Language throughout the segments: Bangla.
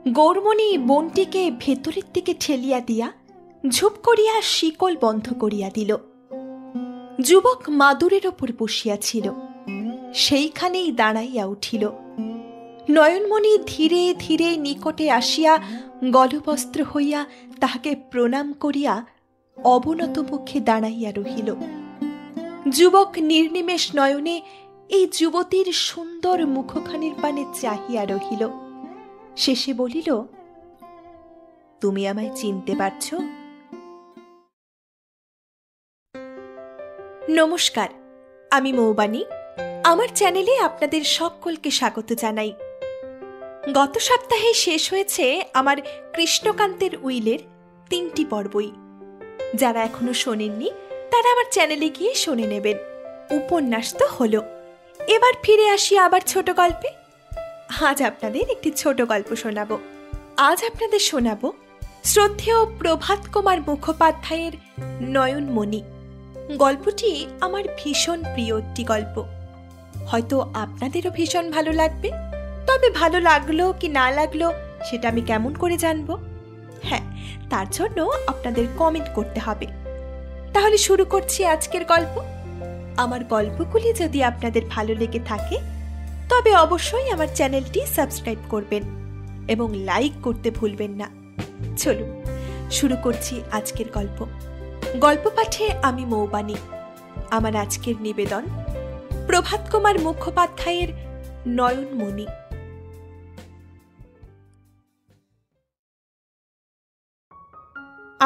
গৌরমণি বনটিকে ভেতরের দিকে ঠেলিয়া দিয়া ঝুপ করিয়া শিকল বন্ধ করিয়া দিল। যুবক মাদুরের ওপর বসিয়াছিল, সেইখানেই দাঁড়াইয়া উঠিল। নয়নমণি ধীরে ধীরে নিকটে আসিয়া গলবস্ত্র হইয়া তাহাকে প্রণাম করিয়া অবনত মুখে দাঁড়াইয়া রহিল। যুবক নির্নিমেষ নয়নে এই যুবতীর সুন্দর মুখখানির পানে চাহিয়া রহিল। শেষে বলিল, তুমি আমায় চিনতে পারছ? নমস্কার, আমি মৌবানী। আমার চ্যানেলে আপনাদের সকলকে স্বাগত জানাই। গত সপ্তাহে শেষ হয়েছে আমার কৃষ্ণকান্তের উইলের 3টি পর্বই। যারা এখনো শোনেননি তারা আমার চ্যানেলে গিয়ে শুনে নেবেন। উপন্যাস তো হলো, এবার ফিরে আসি আবার ছোট গল্পে। আজ আপনাদের একটি ছোট গল্প শোনাবো। আজ আপনাদের শোনাবো শ্রদ্ধেয় প্রভাত কুমার মুখোপাধ্যায়ের নয়নমণি। গল্পটি আমার ভীষণ প্রিয় একটি গল্প। হয়তো আপনাদেরও ভীষণ ভালো লাগবে। তবে ভালো লাগলো কি না লাগলো সেটা আমি কেমন করে জানবো? হ্যাঁ, তার জন্য আপনাদের কমেন্ট করতে হবে। তাহলে শুরু করছি আজকের গল্প। আমার গল্পগুলি যদি আপনাদের ভালো লেগে থাকে তবে অবশ্যই আমার চ্যানেলটি সাবস্ক্রাইব করবেন এবং লাইক করতে ভুলবেন না। চলুন শুরু করছি আজকের গল্প। গল্প পাঠে আমি মৌবানী। আমার আজকের নিবেদন প্রভাত কুমার মুখোপাধ্যায়ের নয়নমণি।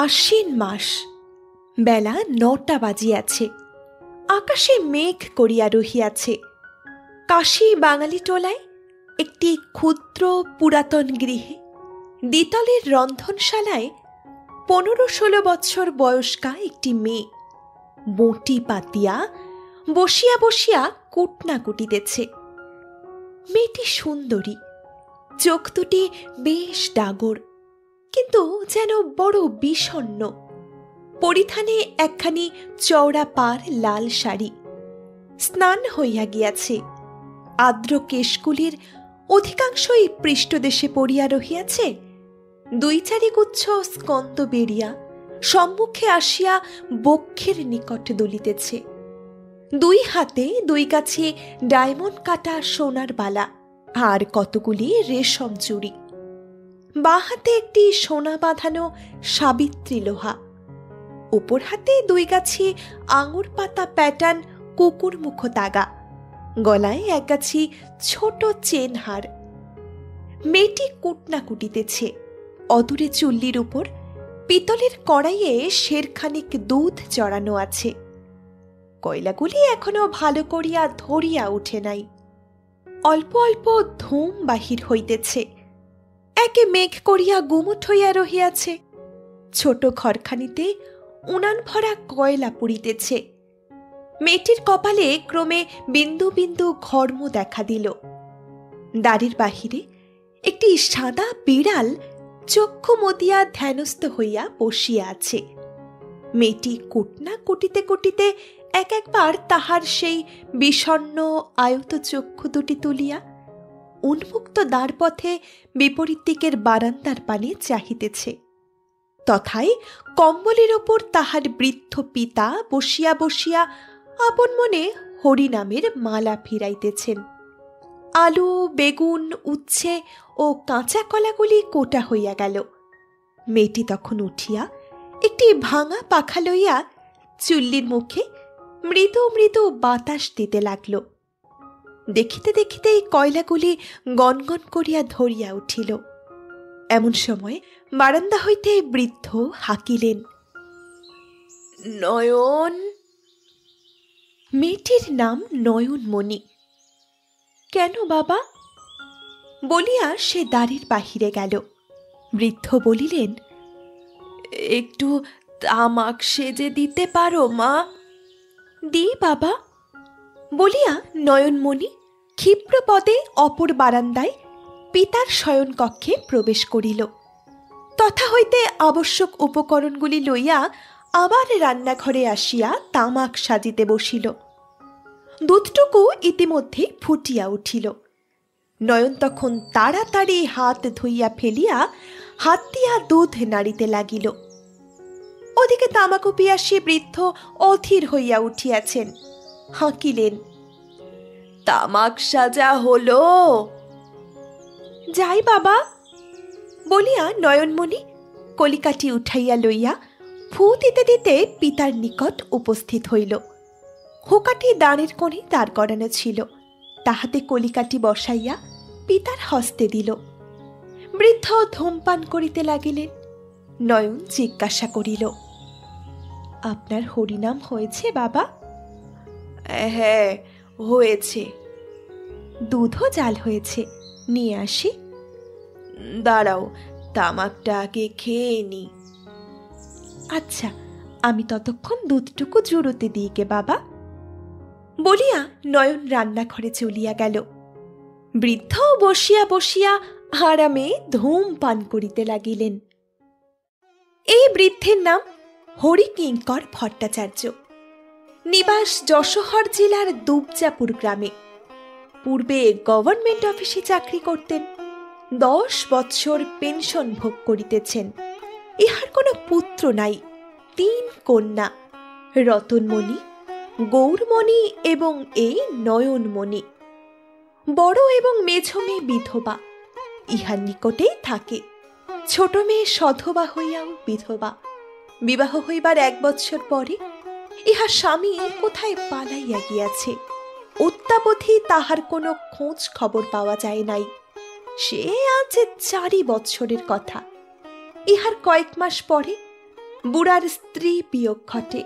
আশ্বিন মাস, বেলা 9টা বাজিয়াছে। আকাশে মেঘ করিয়া রহিয়াছে। কাশী বাঙালি টোলায় একটি ক্ষুদ্র পুরাতন গৃহে দ্বিতলের রন্ধনশালায় 15-16 বৎসর বয়স্কা একটি মেয়ে বঁটি পাতিয়া বসিয়া বসিয়া কুটনা কুটিতেছে। মেয়েটি সুন্দরী, চোখ দুটি বেশ ডাগর, কিন্তু যেন বড় বিষণ্ণ। পরিধানে একখানি চওড়া পার লাল শাড়ি। স্নান হইয়া গিয়াছে। আর্দ্র কেশগুলির অধিকাংশই পৃষ্ঠদেশে পড়িয়া রহিয়াছে। 2-4 গুচ্ছ স্কন্দ বেরিয়া সম্মুখে আসিয়া বক্ষের নিকট দুলিতেছে। 2 হাতে 2 গাছি ডায়মন্ড কাটা সোনার বালা আর কতগুলি রেশম চুড়ি। বাঁ হাতে একটি সোনা বাঁধানো সাবিত্রী লোহা। উপর হাতে 2 গাছি আঙুর পাতা প্যাটার্ন কুকুরমুখ তাগা। গলায় 1 গাছি ছোট চেন হার। মেয়েটি কুটনা কুটিতেছে। অদূরে চুল্লির উপর পিতলের কড়াইয়ে সেরখানিক দুধ চড়ানো আছে। কয়লাগুলি এখনো ভালো করিয়া ধরিয়া উঠে নাই। অল্প অল্প ধূম বাহির হইতেছে। একে মেঘ করিয়া গুমুট হইয়া রহিয়াছে। ছোট ঘরখানিতে উনান ভরা কয়লা পুড়িতেছে। মেয়েটির কপালে ক্রমে বিন্দু বিন্দু ঘর্ম দেখা দিল। দ্বারের বাহিরে একটি সাদা বিড়াল চক্ষু মদিয়া ধ্যানস্থ হইয়া বসিয়া আছে। মেয়েটি কুটনা কুটিতে কুটিতে একবার তাহার সেই বিষণ্ণ আয়ত চক্ষু দুটি তুলিয়া উন্মুক্ত দ্বারপথে বিপরীত দিকের বারান্দার পানে চাহিতেছে। তথায় কম্বলের ওপর তাহার বৃদ্ধ পিতা বসিয়া বসিয়া আপন মনে হরিনামের মালা ফিরাইতেছেন। আলু, বেগুন, উচ্ছে ও কাঁচা কলাগুলি কোটা হইয়া গেল। মেয়েটি তখন উঠিয়া একটি ভাঙা পাখা লইয়া চুল্লির মুখে মৃদু মৃদু বাতাস দিতে লাগল। দেখিতে দেখিতে এই কয়লাগুলি গনগন করিয়া ধরিয়া উঠিল। এমন সময় বারান্দা হইতে বৃদ্ধ হাঁকিলেন, নয়ন। মেয়েটির নাম নয়নমণি। কেন বাবা? বলিয়া সে দ্বারের বাহিরে গেল। বৃদ্ধ বলিলেন, একটু তামাক সেজে দিতে পারো মা? দি বাবা, বলিয়া নয়নমণি ক্ষিপ্র পদে অপর বারান্দায় পিতার শয়ন কক্ষে প্রবেশ করিল। তথা হইতে আবশ্যক উপকরণগুলি লইয়া আবার রান্নাঘরে আসিয়া তামাক সাজিতে বসিল। দুধটুকু ইতিমধ্যে ফুটিয়া উঠিল। নয়ন তখন তাড়াতাড়ি হাত ধুইয়া ফেলিয়া হাত দিয়া দুধ নাড়িতে লাগিল। ওদিকে তামাকু পিয়াসী বৃদ্ধ অধীর হইয়া উঠিয়াছেন, হাঁকিলেন, তামাক সাজা হলো? যাই বাবা বলিয়া নয়নমণি কলিকাটি উঠাইয়া লইয়া ফু দিতে দিতে পিতার নিকট উপস্থিত হইল। হুকাটি দাঁড়ের কোণে দাঁড় করানো ছিল, তাহাতে কলিকাটি বসাইয়া পিতার হস্তে দিল। বৃদ্ধ ধূমপান করিতে লাগিলেন। নয়ন জিজ্ঞাসা করিল, আপনার হরিনাম হয়েছে বাবা? হ্যাঁ হয়েছে। দুধও জাল হয়েছে, নিয়ে আসি। দাঁড়াও, তামাকটা আগে খেয়ে নি। আচ্ছা, আমি ততক্ষণ দুধটুকু জুড়োতে দিই গে বাবা বলিয়া নয়ন রান্নাঘরে চলিয়া গেল। বৃদ্ধ বসিয়া বসিয়া আরামে ধূমপান করিতে লাগিলেন। এই বৃদ্ধের নাম হরিকিঙ্কর ভট্টাচার্য। নিবাস যশোহর জেলার দুবজাপুর গ্রামে। পূর্বে গভর্নমেন্ট অফিসে চাকরি করতেন। 10 বৎসর পেনশন ভোগ করিতেছেন। ইহার কোনো পুত্র নাই, 3 কন্যা, রতনমণি, গৌরমণি এবং এই নয়নমণি। বড় এবং মেঝ মেয়ে বিধবা, ইহার নিকটেই থাকে। ছোট মেয়ে সধবা হইয়াও বিধবা। বিবাহ হইবার 1 বৎসর পরে ইহার স্বামী কোথায় পালাইয়া গিয়াছে। অত্যাবধি তাহার কোনো খোঁজ খবর পাওয়া যায় নাই। সে আজ 4 বৎসরের কথা। ইহার কয়েক মাস পরে বুড়ার স্ত্রী বিয়োগ ঘটে।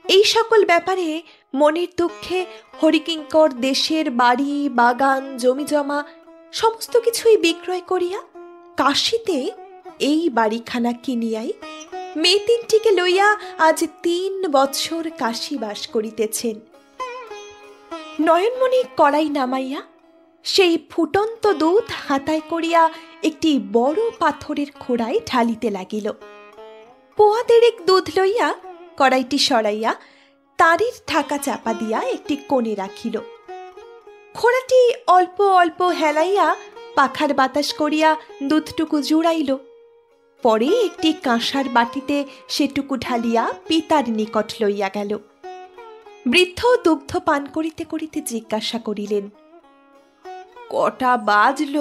এই সকল ব্যাপারে মনের দুঃখে হরিকিঙ্কর দেশের বাড়ি, বাগান, জমিজমা সমস্ত কিছুই বিক্রয় করিয়া কাশীতে এই বাড়িখানা কিনিয়াই মেয়ে 3টিকে লইয়া আজ 3 বৎসর কাশী বাস করিতেছেন। নয়নমণি কড়াই নামাইয়া সেই ফুটন্ত দুধ হাতায় করিয়া একটি বড় পাথরের খোড়ায় ঢালিতে লাগিল। পোয়া 1.5 দুধ লইয়া কড়াইটি সরাইয়া তারির ঢাকা চাপা দিয়া একটি কোণে রাখিল। খোড়াটি অল্প অল্প হেলাইয়া পাখার বাতাস করিয়া দুধটুকু জুড়াইল। পরে একটি কাঁসার বাটিতে সেটুকু ঢালিয়া পিতার নিকট লইয়া গেল। বৃদ্ধ দুগ্ধ পান করিতে করিতে জিজ্ঞাসা করিলেন, কটা বাজল?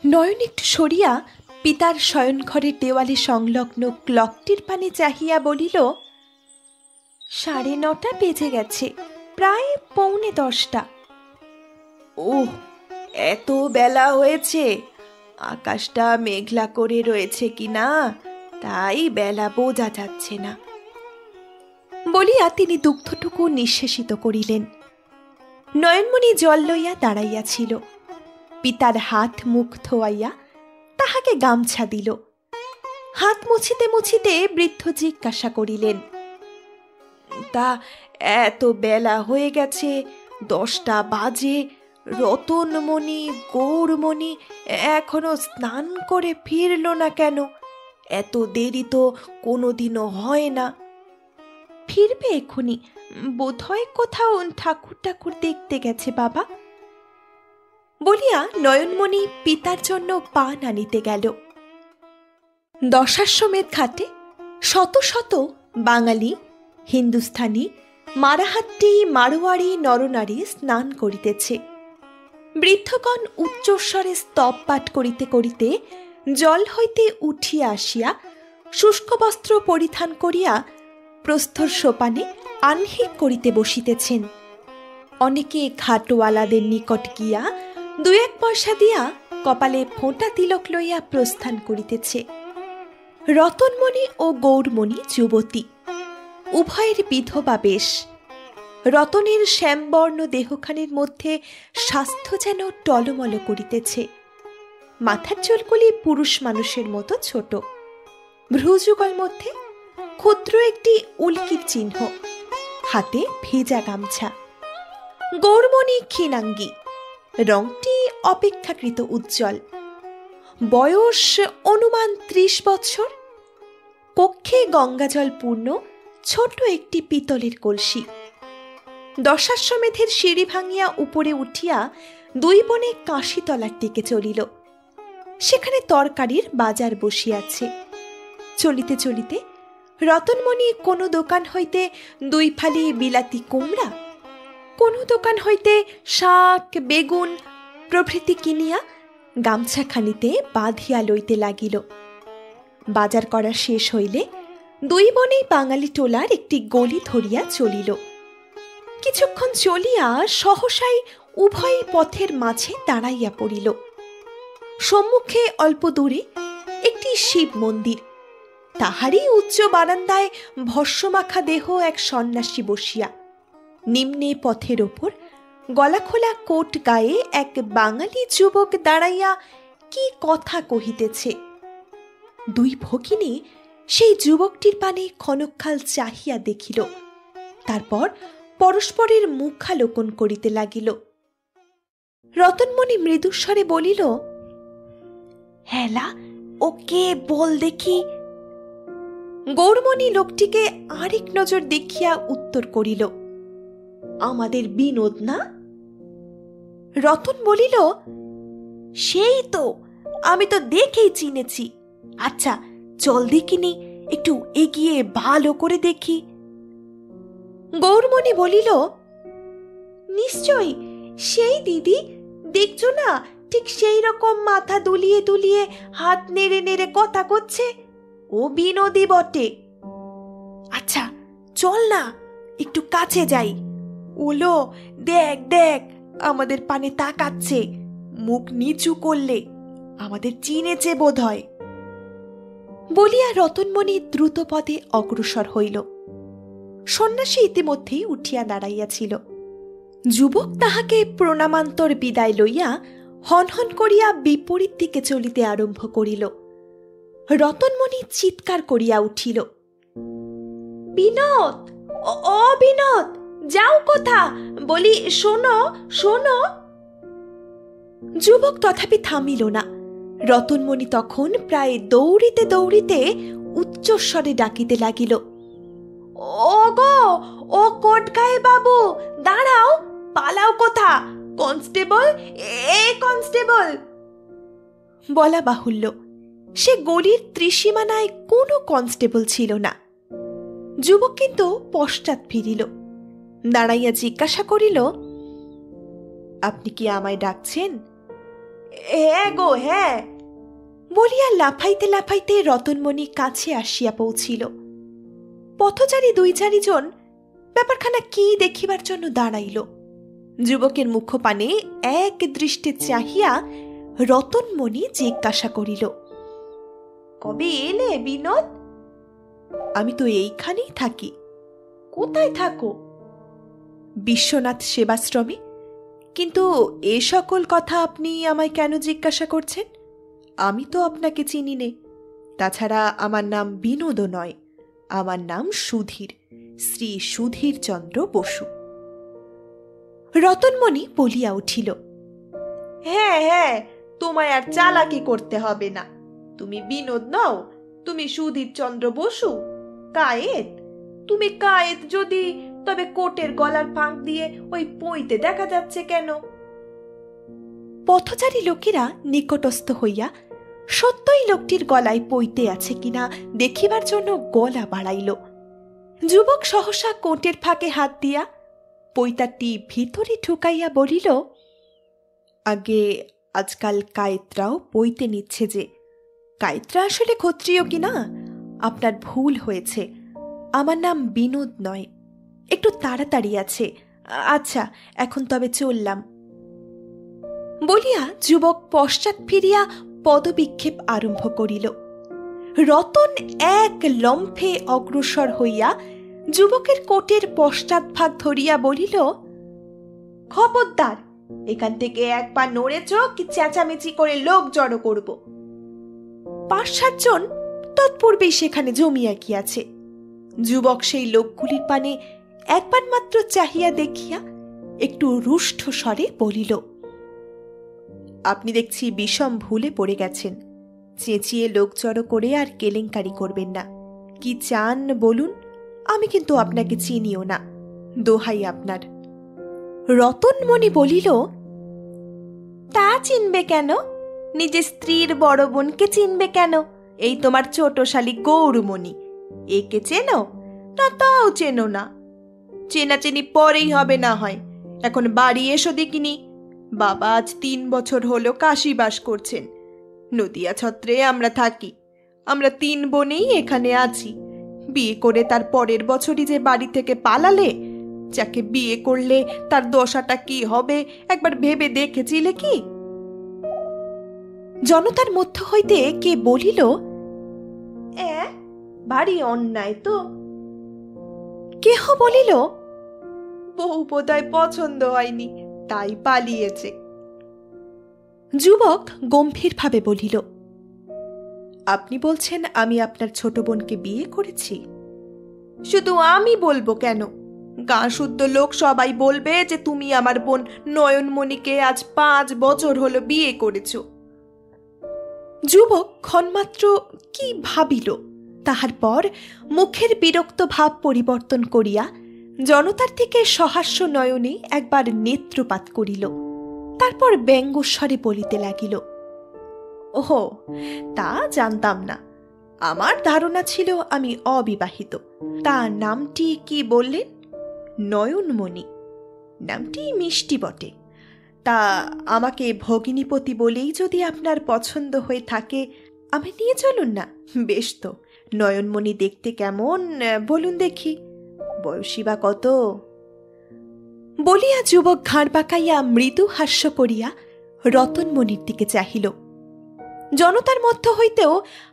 নয়ন একটু সরিয়া পিতার শয়নঘরের দেওয়ালে সংলগ্ন ক্লকটির পানে চাহিয়া বলিল, 9:30 বেজে গেছে, প্রায় 9:45। ওহ, এত বেলা হয়েছে? আকাশটা মেঘলা করে রয়েছে কিনা, তাই বেলা বোঝা যাচ্ছে না বলিয়া তিনি দুগ্ধটুকু নিঃশেষিত করিলেন। নয়নমণি জল লইয়া দাঁড়াইয়াছিল। পিতার হাত মুখ ধোয়াইয়া তাহাকে গামছা দিল। হাত মুছিতে মুছিতে বৃদ্ধ জিজ্ঞাসা করিলেন, তা এত বেলা হয়ে গেছে, 10টা বাজে, রতনমণি, গৌরমণি এখনো স্নান করে ফিরল না কেন? এত দেরি তো কোনোদিনও হয় না। ফিরবে এখুনি, বোধহয় কোথাও ঠাকুর দেখতে গেছে বাবা বলিয়া নয়নমণি পিতার জন্য পান আনিতে গেল। দশাশ্বমেধ ঘাটে শত শত বাঙালি, হিন্দুস্থানি, মারাহাট্টি, মারোয়াড়ি নরনারী স্নান করিতেছে। বৃদ্ধগণ উচ্চস্বরে স্তব পাঠ করিতে করিতে জল হইতে উঠিয়া আসিয়া শুষ্ক বস্ত্র পরিধান করিয়া প্রস্থর সোপানে আহ্নিক করিতে বসিতেছেন। অনেকে ঘাটওয়ালাদের নিকট গিয়া 2-1 পয়সা দিয়া কপালে ফোঁটা তিলক লইয়া প্রস্থান করিতেছে। রতনমণি ও গৌরমণি যুবতী, উভয়ের বিধবা বেশ। রতনের শ্যামবর্ণ দেহখানির মধ্যে স্বাস্থ্য যেন টলমল করিতেছে। মাথার চুলগুলি পুরুষ মানুষের মতো ছোট। ভ্রুযুগল মধ্যে ক্ষুদ্র একটি উল্কির চিহ্ন। হাতে ভেজা গামছা। গৌরমণি ক্ষীণাঙ্গী, রংটি অপেক্ষাকৃত উজ্জ্বল। বয়স অনুমান 30 বৎসর। কক্ষে গঙ্গাজল পূর্ণ ছোট একটি পিতলের কলসি। দশাশ্বমেধের সিঁড়ি ভাঙিয়া উপরে উঠিয়া দুই বোনে কাশিতলার দিকে চলিল। সেখানে তরকারির বাজার বসিয়াছে। চলিতে চলিতে রতনমণি কোনো দোকান হইতে 2 ফালি বিলাতি কুমড়া, কোনো দোকান হইতে শাক বেগুন প্রভৃতি কিনিয়া গামছাখানিতে বাঁধিয়া লইতে লাগিল। বাজার করা শেষ হইলে 2 বোনেই বাঙালি টোলার একটি গলি ধরিয়া চলিল। কিছুক্ষণ চলিয়া সহসাই উভয় পথের মাঝে দাঁড়াইয়া পড়িল। সম্মুখে অল্প দূরে একটি শিব মন্দির, তাহারই উচ্চ বারান্দায় ভস্মমাখা দেহ এক সন্ন্যাসী বসিয়া, নিম্নে পথের ওপর গলাখোলা কোট গায়ে এক বাঙালি যুবক দাঁড়াইয়া কি কথা কহিতেছে। 2 ভগিনী সেই যুবকটির পানে ক্ষণকাল চাহিয়া দেখিল, তারপর পরস্পরের মুখালোকন করিতে লাগিল। রতনমণি মৃদুস্বরে বলিল, হেলা, ও কে বল দেখি। গৌরমণি লোকটিকে আরেক নজর দেখিয়া উত্তর করিল, আমাদের বিনোদ না? রতন বলিল, সেই তো, আমি তো দেখেই চিনেছি। আচ্ছা চল দেখিনি, একটু এগিয়ে ভালো করে দেখি। গৌরমণি বলিল, নিশ্চয়ই সেই দিদি, দেখছো না ঠিক সেই রকম মাথা দুলিয়ে দুলিয়ে হাত নেড়ে নেড়ে কথা করছে, ও বিনোদী বটে। আচ্ছা চল না, একটু কাছে যাই। ওলো, দেখ দেখ, আমাদের পানে তাকাচ্ছে, মুখ নিচু করলে, আমাদের চিনেছে বোধ হয়। বলিয়া রতনমণি দ্রুত পদে অগ্রসর হইল। সন্ন্যাসী ইতিমধ্যেই উঠিয়া দাঁড়াইয়াছিল। যুবক তাহাকে প্রণামান্তর বিদায় লইয়া হনহন করিয়া বিপরীত দিকে চলিতে আরম্ভ করিল। রতনমণি চিৎকার করিয়া উঠিল, বিনোদ, ও বিনোদ, যাও কোথা, বলি শোনো শোনো। যুবক তথাপি থামিল না। রতনমণি তখন প্রায় দৌড়িতে দৌড়িতে উচ্চস্বরে ডাকিতে লাগিল, ও গো, ও কোটগায়ে বাবু, দাঁড়াও, পালাও কোথা, কনস্টেবল, এ কনস্টেবল। বলা বাহুল্য, সে গলির ত্রিসীমানায় কোনো কনস্টেবল ছিল না। যুবক কিন্তু পশ্চাৎ ফিরিল, দাঁড়াইয়া জিজ্ঞাসা করিল, আপনি কি আমায় ডাকছেন? হ্যাঁ গো, হ্যাঁ, বলিয়া লাফাইতে লাফাইতে রতনমণি কাছে আসিয়া পৌঁছিল। পথচারী 2-4 জন ব্যাপারখানা কি দেখিবার জন্য দাঁড়াইল। যুবকের মুখপানে এক দৃষ্টে চাহিয়া রতনমণি জিজ্ঞাসা করিল, কবে এলে বিনোদ? আমি তো এইখানেই থাকি। কোথায় থাকো? বিশ্বনাথ সেবাশ্রমে। কিন্তু এ সকল কথা আপনি আমায় কেন জিজ্ঞাসা করছেন? আমি তো আপনাকে চিনি নে। তাছাড়া আমার নাম বিনোদও নয়, আমার নাম সুধীর, শ্রী সুধীর চন্দ্র বসু। রতনমণি বলিয়া উঠিল, হ্যাঁ হ্যাঁ, তোমায় আর চালাকি করতে হবে না। তুমি বিনোদ নও, তুমি সুধীর চন্দ্র বসু। কায়েত, তুমি কায়েত যদি, তবে কোটের গলার ফাঁক দিয়ে ওই পইতে দেখা যাচ্ছে কেন? পথচারী লোকেরা নিকটস্থ হইয়া সত্যই লোকটির গলায় পইতে আছে কিনা দেখিবার জন্য গলা বাড়াইল। যুবক সহসা কোটের ফাঁকে হাত দিয়া পইতাটি ভিতরে ঢুকাইয়া বলিল, আগে আজকাল কায়েতরাও পইতে নিচ্ছে যে। কায়েতরা আসলে ক্ষত্রিয় কিনা? আপনার ভুল হয়েছে, আমার নাম বিনোদ নয়। একটু তাড়াতাড়ি আছে। আচ্ছা এখন তবে চললাম। বলিয়া যুবক পশ্চাৎ ফিরিয়া পদবিক্ষেপ আরম্ভ করিল। রতন এক লম্ফে অগ্রসর হইয়া যুবকের কোটের পশ্চাৎভাগ ধরিয়া বলিল, খবরদার, এখান থেকে এক পা নড়েছ কি চেঁচামেচি করে লোক জড়ো করব। 5-7 জন তৎপূর্বেই সেখানে জমিয়া গিয়াছে। যুবক সেই লোকগুলির পানে একবার মাত্র চাহিয়া দেখিয়া একটু রুষ্ট স্বরে বলিল, আপনি দেখছি বিষম ভুলে পড়ে গেছেন। চেঁচিয়ে লোক জড়ো করে আর কেলেঙ্কারি করবেন না। কি চান বলুন, আমি কিন্তু আপনাকে চিনিও না, দোহাই আপনার। রতনমণি বলিল, তা চিনবে কেন? নিজের স্ত্রীর বড় বোনকে চিনবে কেন? এই তোমার ছোট শালী গৌরমণি, একে চেনো না? তাও চেনো না? চেনাচেনি পরেই হবে না হয়। এখন বাড়ি এসো দেখিনি। বাবা আজ 3 বছর হলো কাশি বাস করছেন। নদিয়া ছত্রে আমরা থাকি। আমরা 3 বোনেই এখানে আছি। বিয়ে করে তার পরের বছরই যে বাড়ি থেকে পালালে, যাকে বিয়ে করলে তার দশাটা কি হবে একবার ভেবে দেখেছিলে কি? জনতার মধ্য হইতে কে বলিল, ভারী অন্যায় তো। কেহ বলিল, বউ বোধহয় পছন্দ হয়নি, তাই পালিয়েছে। যুবক গম্ভীরভাবে বলিল, আপনি বলছেন আমি আপনার ছোট বোনকে বিয়ে করেছি? শুধু আমি বলবো কেন, গাঁ শুদ্ধ লোক সবাই বলবে যে তুমি আমার বোন নয়নমণিকে আজ 5 বছর হলো বিয়ে করেছ। যুবক ক্ষণমাত্র কি ভাবিল, তাহার পর মুখের বিরক্ত ভাব পরিবর্তন করিয়া জনতার থেকে সহাস্য নয়নে একবার নেত্রপাত করিল। তারপর ব্যঙ্গস্বরে বলিতে লাগিল, ওহো, তা জানতাম না। আমার ধারণা ছিল আমি অবিবাহিত। তা নামটি কি বললেন? নয়নমণি। নামটি মিষ্টি বটে। তা আমাকে ভগিনীপতি বলেই যদি আপনার পছন্দ হয়ে থাকে, আমি নিয়ে চলুন না। বেশ তো। নয়নমণি দেখতে কেমন বলুন দেখি, বয়সী বা কত? বলিয়া যুবক ঘাড় বাঁকাইয়া মৃদু হাস্য করিয়া রতনমণির দিকে চাহিল। জনতার মধ্য হইতেও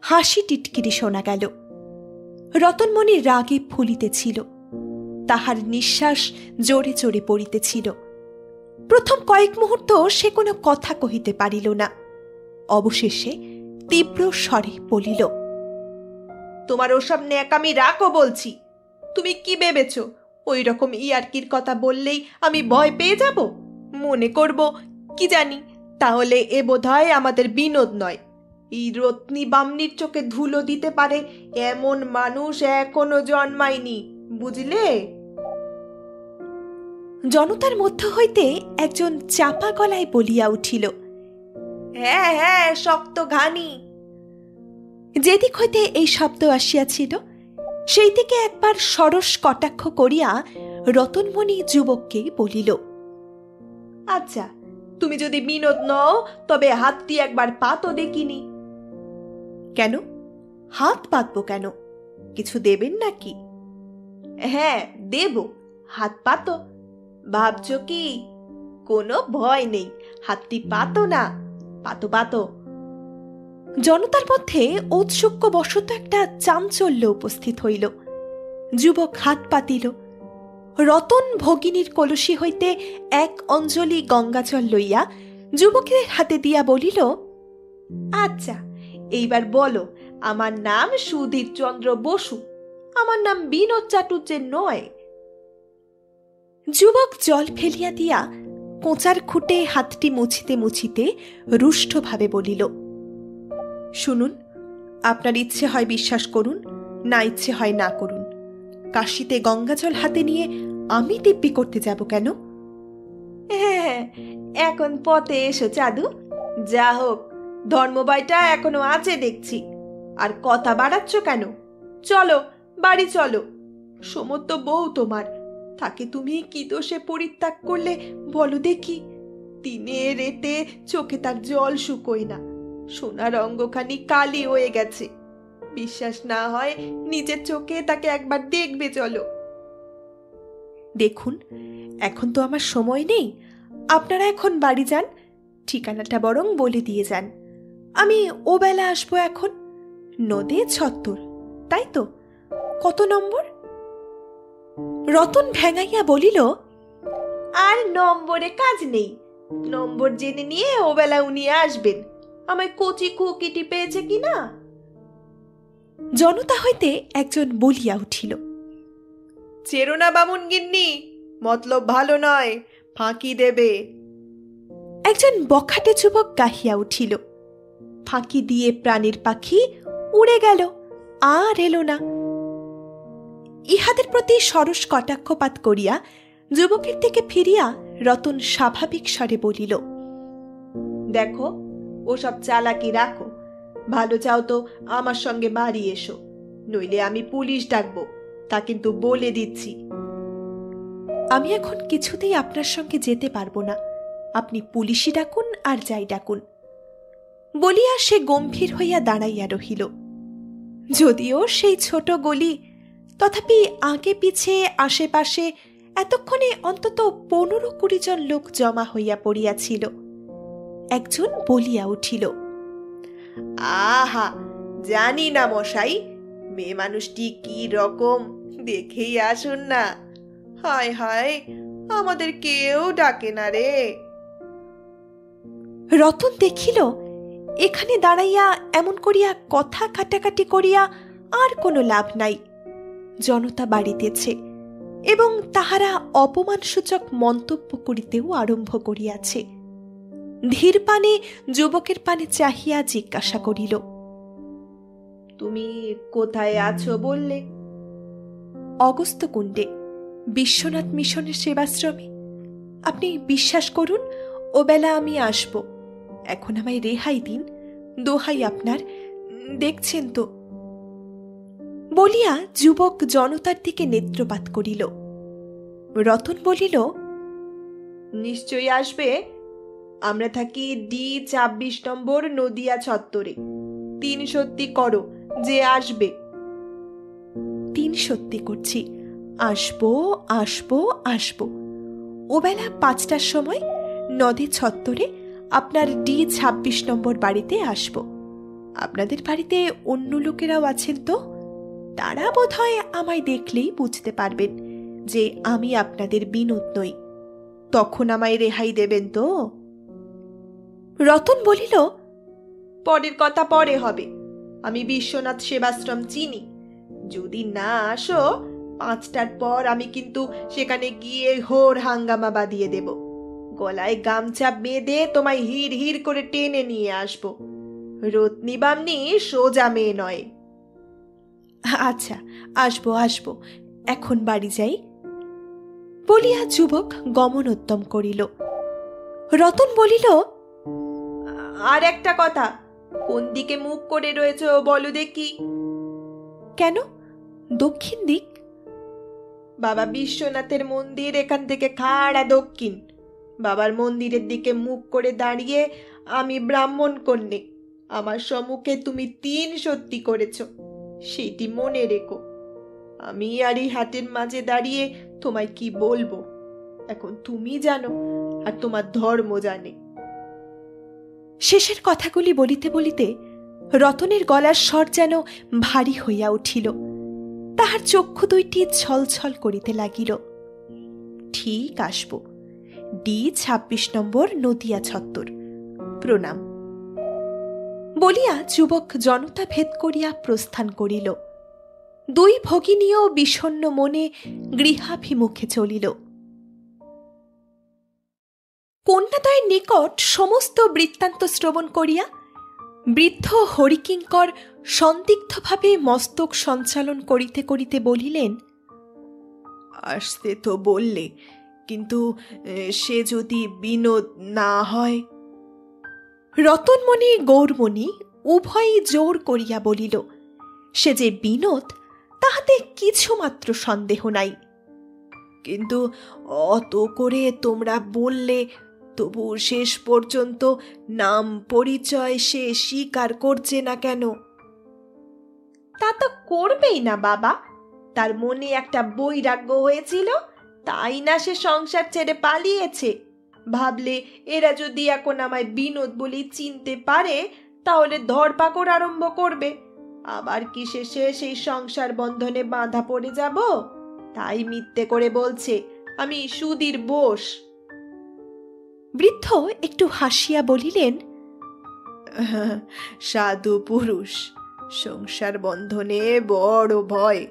হাসি টিটকিরি শোনা গেল। রতনমণি রাগে ফুলিতেছিল, তাহার নিঃশ্বাস জোরে জোরে পড়িতেছিল। প্রথম কয়েক মুহূর্ত সে কোনো কথা কহিতে পারিল না। অবশেষে তীব্র স্বরে বলিল, তোমার ওসব ন্যাকামি রাখো বলছি। তুমি কি ভেবেছ ওই রকম ইয়ার্কির কথা বললেই আমি ভয় পেয়ে যাব? মনে করব কি জানি, তাহলে এ বোধহয় আমাদের বিনোদ নয়। এই রত্নী বামনির চোখে ধুলো দিতে পারে এমন মানুষ এখনো জন্মায়নি, বুঝলে? জনতার মধ্য হইতে একজন চাপা গলায় বলিয়া উঠিল, হ্যাঁ হ্যাঁ, শক্ত ঘানি। যেদিক হইতে এই শব্দ আসিয়াছিল সেই দিকে একবার সরস কটাক্ষ করিয়া রতনমণি যুবককে বলিল, আচ্ছা, তুমি যদি বিনোদ নও তবে হাতটি একবার পাতো দেখিনি। কেন? হাত পাতবো কেন? কিছু দেবেন নাকি? হ্যাঁ দেব, হাত পাতো। ভাবছ কি? কোনো ভয় নেই, হাতটি পাতো না, পাতো পাতো। জনতার মধ্যে ঔৎসুক্য বশত একটা চাঞ্চল্য উপস্থিত হইল। যুবক হাত পাতিল। রতন ভগিনীর কলসি হইতে 1 অঞ্জলি গঙ্গাজল লইয়া যুবকের হাতে দিয়া বলিল, আচ্ছা, এইবার বলো, আমার নাম সুধীর চন্দ্র বসু, আমার নাম বিনোদ চাটুর্যের নয়। যুবক জল ফেলিয়া দিয়া কোঁচার খুঁটে হাতটি মুছিতে মুছিতে রুষ্টভাবে বলিল, শুনুন, আপনার ইচ্ছে হয় বিশ্বাস করুন, না ইচ্ছে হয় না করুন। কাশিতে গঙ্গাজল হাতে নিয়ে আমি দিব্যি করতে যাব কেন? হ্যাঁ, এখন পথে এসো চাঁদু। যা হোক, ধর্মবাইটা এখনো আছে দেখছি। আর কথা বাড়াচ্ছ কেন? চলো বাড়ি চলো। সমস্ত বউ তোমার, তাকে তুমি কি দোষে পরিত্যাগ করলে বলো দেখি? দিনে রেতে চোখে তার জল শুকোয় না, সোনার অঙ্গখানি কালি হয়ে গেছে। বিশ্বাস না হয় নিজের চোখে তাকে একবার দেখবে চলো। দেখুন, এখন তো আমার সময় নেই। আপনারা এখন বাড়ি যান, ঠিকানাটা বরং বলে দিয়ে যান। আমি ও বেলা আসবো। এখন নদে 76, তাই তো? কত নম্বর? রতন ভেঙাইয়া বলিল, আর নম্বরে কাজ নেই। নম্বর জেনে নিয়ে ও বেলা উনি আসবেন। আমায় কচি খুকিটি পেয়েছে কিনা। জনতা হইতে একজন বলিয়া উঠিল, চেরো না বামুন গিন্নি, মতলব ভালো নয়, ফাঁকি দেবে। একজন বখাটে যুবক গাহিয়া উঠিল, ফাঁকি দিয়ে প্রাণীর পাখি উড়ে গেল, আর এলো না। ইহাদের প্রতি সরস কটাক্ষপাত করিয়া যুবকের দিকে ফিরিয়া রতন স্বাভাবিক স্বরে বলিল, দেখো, ওসব চালাকি রাখো। ভালো চাও তো আমার সঙ্গে বাড়ি এসো, নইলে আমি পুলিশ ডাকবো, তা কিন্তু বলে দিচ্ছি। আমি এখন কিছুতেই আপনার সঙ্গে যেতে পারবো না, আপনি পুলিশই ডাকুন আর যাই ডাকুন, বলিয়া সে গম্ভীর হইয়া দাঁড়াইয়া রহিল। যদিও সেই ছোট গলি, তথাপি আগে পিছে আশেপাশে এতক্ষণে অন্তত 15-20 জন লোক জমা হইয়া পড়িয়াছিল। একজন বলিয়া উঠিল, আহা, জানি না মশাই, মেয়ে মানুষটি কি রকম, দেখেই আসুন না। হায় হায়, আমাদের কেউ ডাকে না রে। রতন দেখিল এখানে দাঁড়াইয়া এমন করিয়া কথা কাটাকাটি করিয়া আর কোনো লাভ নাই। জনতা বাড়িতেছে এবং তাহারা অপমানসূচক মন্তব্য করিতেও আরম্ভ করিয়াছে। ধীর পানে যুবকের পানে চাহিয়া জিজ্ঞাসা করিল, তুমি কোথায় আছো বললে? অগস্ত্যকুণ্ডে, বিশ্বনাথ মিশনের সেবাশ্রমে। আপনি বিশ্বাস করুন, ও বেলা আমি আসব। এখন আমায় রেহাই দিন, দোহাই আপনার, দেখছেন তো। বলিয়া যুবক জনতার দিকে নেত্রপাত করিল। রতন বলিল, নিশ্চয়ই আসবে। আমরা থাকি D-26 নম্বর নদিয়া চত্বরে। 3 সত্যি করো যে আসবে। 3 সত্যি করছি, আসবো আসবো আসবো। ওবেলা 5টার সময় নদী চত্বরে আপনার D-26 নম্বর বাড়িতে আসব। আপনাদের বাড়িতে অন্য লোকেরাও আছেন তো, তারা বোধহয় আমায় দেখলেই বুঝতে পারবেন যে আমি আপনাদের বিনোদ নই। তখন আমায় রেহাই দেবেন তো? রতন বলিল, পরের কথা পরে হবে। আমি বিশ্বনাথ সেবাশ্রম চিনি। যদি না আসো, 5টার পর আমি কিন্তু সেখানে গিয়ে ঘোর হাঙ্গামা বাঁধিয়ে দেব। গলায় গামছা বেঁধে তোমায় হির হির করে টেনে নিয়ে আসবো। রত্নী বামনি সোজা মেয়ে নয়। আচ্ছা, আসবো আসবো, এখন বাড়ি যাই, বলিয়া যুবক গমনোদ্যম করিল। রতন বলিল, আর একটা কথা, কোন দিকে মুখ করে রয়েছ বলো দেখি। কেন, দক্ষিণ দিক। বাবা বিশ্বনাথের মন্দির এখান থেকে খাড়া দক্ষিণ। বাবার মন্দিরের দিকে মুখ করে দাঁড়িয়ে আমি ব্রাহ্মণ কন্যে। আমার সম্মুখে তুমি 3 সত্যি করেছ, সেটি মনে রেখো। আমি আর এই হাটের মাঝে দাঁড়িয়ে তোমায় কি বলবো, এখন তুমি জানো আর তোমার ধর্ম জানে। শেষের কথাগুলি বলিতে বলিতে রতনের গলার স্বর যেন ভারী হইয়া উঠিল। তাহার চক্ষু দুইটি ছলছল করিতে লাগিল। ঠিক আসব, D-26 নম্বর নদিয়া চত্বর। প্রণাম, বলিয়া যুবক জনতা ভেদ করিয়া প্রস্থান করিল। 2 ভগিনীও বিষণ্ণ মনে গৃহাভিমুখে চলিল। কন্যাদ্বয়ের নিকট সমস্ত বৃত্তান্ত শ্রবণ করিয়া বৃদ্ধ হরিকিঙ্কর সন্দিগ্ধভাবে মস্তক সঞ্চালন করিতে করিতে বলিলেন, আসতে তো বললে, কিন্তু সে যদি বিনোদ না হয়। রতনমণি গৌরমণি উভয়ই জোর করিয়া বলিল, সে যে বিনোদ তাহাতে কিছুমাত্র সন্দেহ নাই। কিন্তু অত করে তোমরা বললে, তবু শেষ পর্যন্ত নাম পরিচয় সে স্বীকার করছে না কেন? তা তো করবেই না বাবা, তার মনে একটা বৈরাগ্য হয়েছিল, তাই না সে সংসার ছেড়ে পালিয়েছে। ভাবলে এরা যদি এখন আমায় বিনোদ বলে চিনতে পারে, তাহলে ধরপাকড় আরম্ভ করবে। আবার কি শেষে সেই সংসার বন্ধনে বাঁধা পড়ে যাব? তাই মিথ্যে করে বলছে আমি সুধীর বোস। বৃদ্ধ একটু হাসিয়া বলিলেন, সাধু পুরুষ, সংসার বন্ধনে বড় ভয়,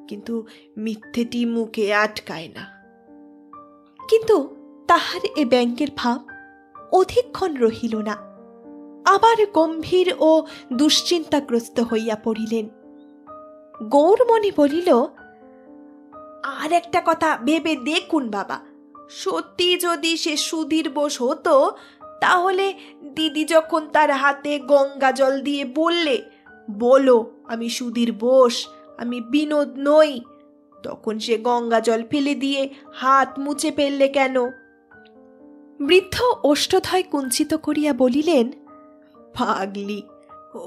কিন্তু মিথ্যেটি মুখে আটকায় না। কিন্তু তাহার এ ব্যঙ্গের ভাব অধিকক্ষণ রহিল না। আবার গম্ভীর ও দুশ্চিন্তাগ্রস্ত হইয়া পড়িলেন। গৌরমণি বলিল, আর একটা কথা ভেবে দেখুন বাবা, সত্যি যদি সে সুধীর বোস হতো, তাহলে দিদি যখন তার হাতে গঙ্গা জল দিয়ে বললে, বলো আমি সুধীর বোস, আমি বিনোদ নই, তখন সে গঙ্গা জল ফেলে দিয়ে হাত মুছে ফেললে কেন? বৃদ্ধ ওষ্ঠধয় কুঞ্চিত করিয়া বলিলেন, পাগলি,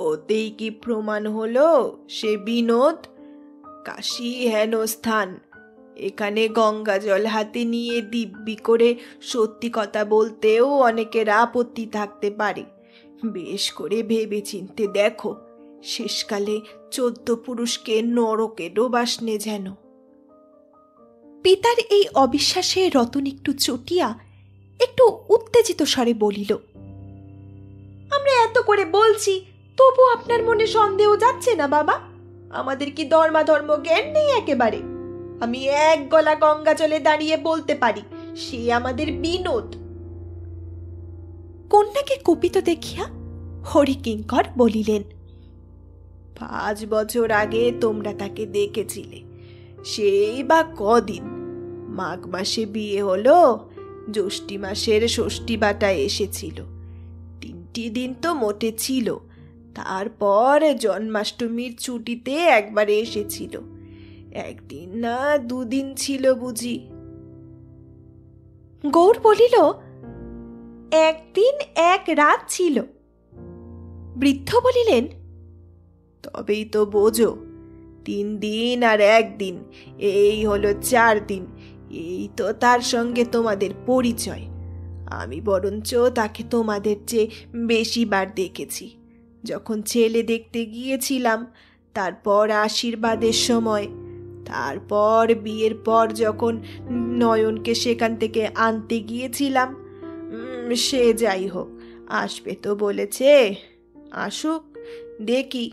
ওতেই কি প্রমাণ হলো সে বিনোদ? কাশী হেন স্থান, এখানে গঙ্গা জল হাতে নিয়ে দিব্যি করে সত্যি কথা বলতেও অনেকের আপত্তি থাকতে পারে। বেশ করে ভেবে চিনতে দেখো, শেষকালে 14 পুরুষকে নরকে ডোবাসনে যেন। পিতার এই অবিশ্বাসে রতন একটু চটিয়া একটু উত্তেজিত স্বরে বলিল, আমরা এত করে বলছি, তবু আপনার মনে সন্দেহ যাচ্ছে না বাবা? আমাদের কি ধর্মাধর্ম জ্ঞান নেই একেবারে? আমি এক গলা গঙ্গা জলে দাঁড়িয়ে বলতে পারি সে আমাদের বিনোদ। কন্যাকে কুপিত দেখিয়া হরিকিঙ্কর বলিলেন, 5 বছর আগে তোমরা তাকে দেখেছিলে, সেই বা কদিন? মাঘ মাসে বিয়ে হলো, জ্যৈষ্ঠী মাসের ষষ্ঠী বাটা এসেছিল, 3টি দিন তো মোটে ছিল, তারপর জন্মাষ্টমীর ছুটিতে একবারে এসেছিল, 1 দিন না 2 দিন ছিল বুঝি? গৌর বলিল, 1 দিন 1 রাত ছিল। বৃদ্ধ বলিলেন, তবেই তো বোঝো, 3 দিন আর 1 দিন, এই হলো 4 দিন। এই তো তার সঙ্গে তোমাদের পরিচয়। আমি বরঞ্চ তাকে তোমাদের চেয়ে বেশি বার দেখেছি। যখন ছেলে দেখতে গিয়েছিলাম, তারপর আশীর্বাদের সময়, তারপর বিয়ের পর যখন নয়নকে সেখান থেকে আনতে গিয়েছিলাম। সে যাই হোক, আসবে তো বলেছে, আসুক, দেখি।